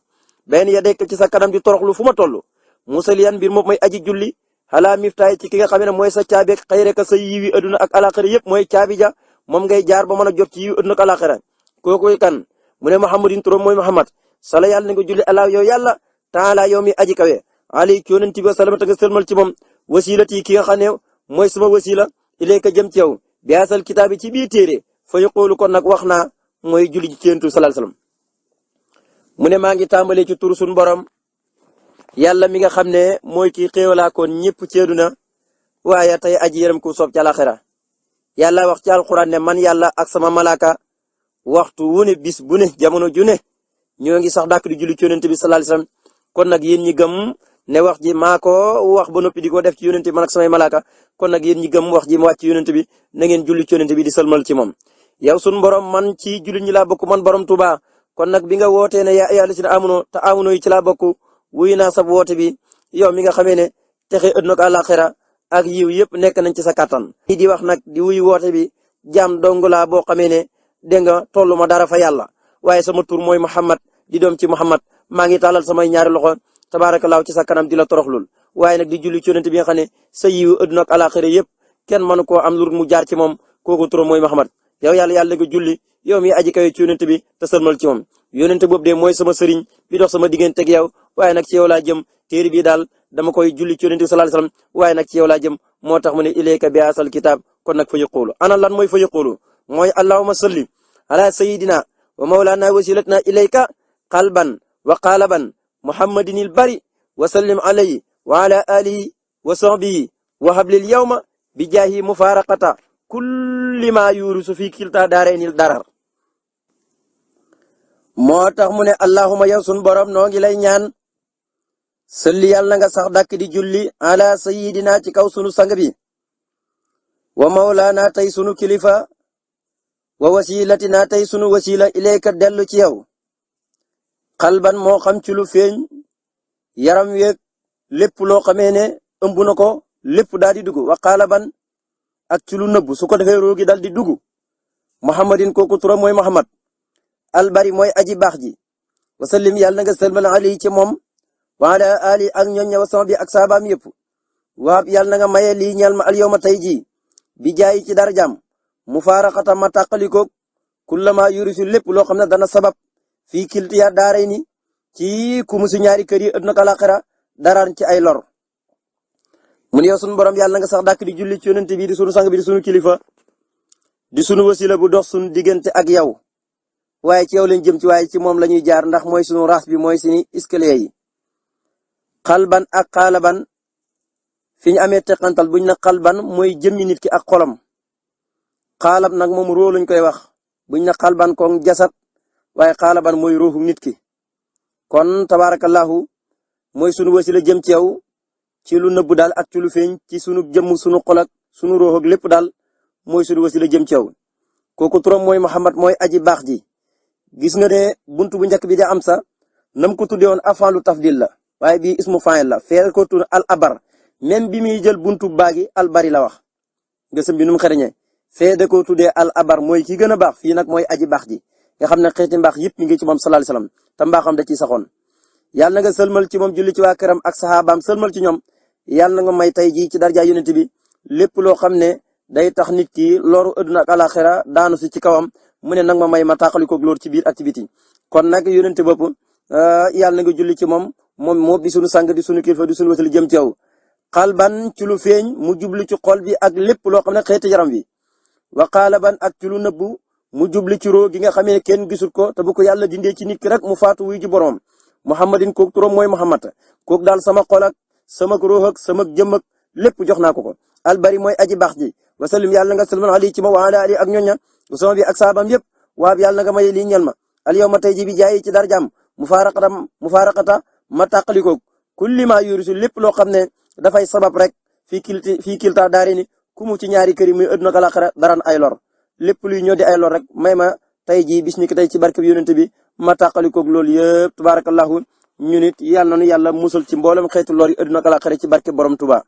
benn ya dekk ci sa kanam di toroxlu fu ma toll musaliyan mbir moom mooy aji julli xalaa miftaay ci ki nga xam ne mooy sa caabi ak xëy rek sa yiwi aduna ak alaxira yëpp mooy caabi ja moom ngay jaar ba mën a jot ci yiwi aduna ak alaxira kooku kan mu ne muhammadin turam mooy muhammad sala yàlla na nga julli alaa yow yàlla taala yow mi aji kawe ali ci yonent bi salama ta nga sëlmal ci moom wasilati ki nga xam ne mooy sama wasila ilayka jëm ci yow biasal kitaabi ci biir téere fa yaqulu kon nag wax naa mooy julli ci yonent bi sallallahu alayhi wasallam mu ne maa ngi tàmbalee ci turu suñu borom yàlla mi nga xam ne mooy kii xéewalaa koon ñëpp ci àdduna waaye tey aji yërëm ku soob ci alaxira yàlla wax ci alxuraan ne man yàlla ak sama malaaka waxtu wu ne bis bu ne jamono ju ne ñoo ngi sax dàkk di julli ci yonent bi sallallahu alayhi wasallam kon nag yéen ñi gëm ne wax ji maa ko wax ba noppi di ko def ci yonent bi man ak samay malaaka kon nag yéen ñi gëm wax ji ma wàcc ci yonent bi na ngeen julli ci yonent bi di sëlmal ci moom yow sunu borom man ci jullit ñi laa bokk man borom Tuuba kon nag bi nga wootee ne yaa ayyuhal lazina aamanu te aamanu yi ci laa bokk wuyu naa sab woote bi yow mi nga xamee ne texe àddina ak àllaaxira ak yiw yëpp nekk nañ ci sa kattan. di wax nag di wuyu woote bi jaam dong laa boo xamee ne dégg nga tollu ma dara fa yàlla waaye sama tur mooy Muhammad di doom ci Muhammad maa ngi tàllal samay ñaari loxo tabaarakallaahu ci sa kanam di la toroxlul waaye nag di julli ci yonent bi nga xam ne sa yiw àddina ak àllaaxira yëpp kenn mënu koo am lu mu jaar ci moom kooku turam mooy Muhammad yow yàlla nga julli yow mi aji kawe ci yonent bi te sëlmal ci moom yonent boobu de mooy sama sëriñ bi dox sama digganteeg yow waaye nag ci yow laa jëm téere bi daal dama koy julli ci yonent bi sallallahu alayhi wasallam waaye nag ci yow laa jëm moo tax mu ne ilayka bi asal kitaab kon nag fa yaqulu ana lan mooy fa yaqulu mooy allahumma salli ala sayyidina wa mawlana wasilatina ilayka qalban wa qalaban muhammadinil bari wa sallim alayhi wa ala alihi wa sahbihi wa hablil yawma bi jaahi mufaraqata kulli ma yurusu fi kilta daarenil darar moo tax mu ne allahumma yow sun borom noo ngi lay ñaan salli yàlla nga sax dàkk di julli ala sayidina ci kaw sunu sang bi wa mawlaana tey sunu kilifa wa wasilatina tey sunu wasila ilayka dellu ci yow xalban moo xam ci lu feeñ yaram weeg lépp loo xamee ne ëmb na ko lépp daal di dugg wa xaalaban ak ci lu nëbb su ko defee roogi dal di dugg muhammadin kooku turam mooy muhammad albari mooy aji baax ji wasallim yàlla nga sëlmal ali ci moom wa ala ali ak ñoñ wa sama bi ak saabaam yëpp waab yàlla nga maye lii ñeel ma al yawma tey jii bi jaayi ci darajam mufaaraqata ma tàqalikoog kullama yurisu lépp loo xam ne dana sabab fii kiltiya daaray ni ci ku musu ñaari kër yi àdduna ak àllaaxira daraan ci ay lor. mu ne yow sunu borom yàlla nga sax dàkk di julli ci yonent bi di sunu sang bi di sunu kilifa di sunu wasila bu dox sunu diggante ak yow waaye ci yow lañ jëm ci waaye ci moom la ñuy jaar ndax mooy sunu raas bi mooy sunu escalier yi. xalban ak xaalaban fi ñu amee teqantal buñ na xalban mooy jëmmi nit ki ak xolam xaalab nag moom roo lañ koy wax buñ na xalban koog jasad waaye xaalaban mooy ruuxu nit ki. kon tabarakallahu mooy sunu wasila jëm ci yow ci lu nëbbu daal ak ci lu feeñ ci sunu jëmm sunu xol ak sunu ruux ak lépp daal mooy sunu wasila jëm ci yow. kooku turam mooy Muhammad mooy aji baax ji. gis nga ne buntu bu njëkk bi di am sa nam ko tuddee woon afaalu tafdil la waaye bii ismu fa'il la fee ko tudd al abar même bi muy jël buntu baagi al bari la wax gësëm bi nu mu xereñee fee da ko tuddee al abar mooy ki gën a baax fii nag mooy aji baax ji nga xam ne xeeti mbaax yëpp mi ngi ci moom sallallahu alayhi wasallam te mbaaxam da ciy saxoon. yàlla na nga sëlmal ci moom julli ci waa këram ak saxaabaam sëlmal ci ñoom yàlla na nga may tey jii ci darja yonent bi lépp loo xam ne day tax nit ki loru àdduna ak alaxira daanu si ci kawam mu ne nag ma may ma tàqali koog loor ci biir ak ci biti. kon nag yonent bopp yàlla na nga julli ci moom moo di sunu sang di sunu kilifa di sunu wasila jëm ci yow. xalban ci lu feeñ mu jublu ci xol bi ak lépp loo xam ne xeeti yaram bi wa xaalaban ak ci lu nëbbu mu jublu ci roo gi nga xamee ne kenn gisul ko te bu ko yàlla dindee ci nit ki rek mu faatu wuy ji borom. muhammadin kooku turam mooy muhammad kooku daal sama xol ak sama ruux ak sama jëm ak lépp jox naa ko ko. albari mooy aji baax ji wasallim yàlla nga salman ali ci ma wa ala ali ak ñoña sama bi ak saabam yëpp waab yàlla nga may lii ñel ma al yow ma tey ji bi jaayi ci darjaam mufaaraqata ma tàqalikoog kulli ma yurisu lépp loo xam ne dafay sabab rek fii kilta daari ni ku mu ci ñaari kër yi muy àdduna ak àllaaxira daraan ay lor lépp luy ñoo di ay lor rek may ma tey jii bis ni ki tey ci barke bi yonent bi ma tàqalikoog loolu yëpp tabarakallahu ñu nit yàlla na nu yàlla musal ci mboolem xeetu lor yi àdduna ak àllaaxira ci barke borom Tuubaa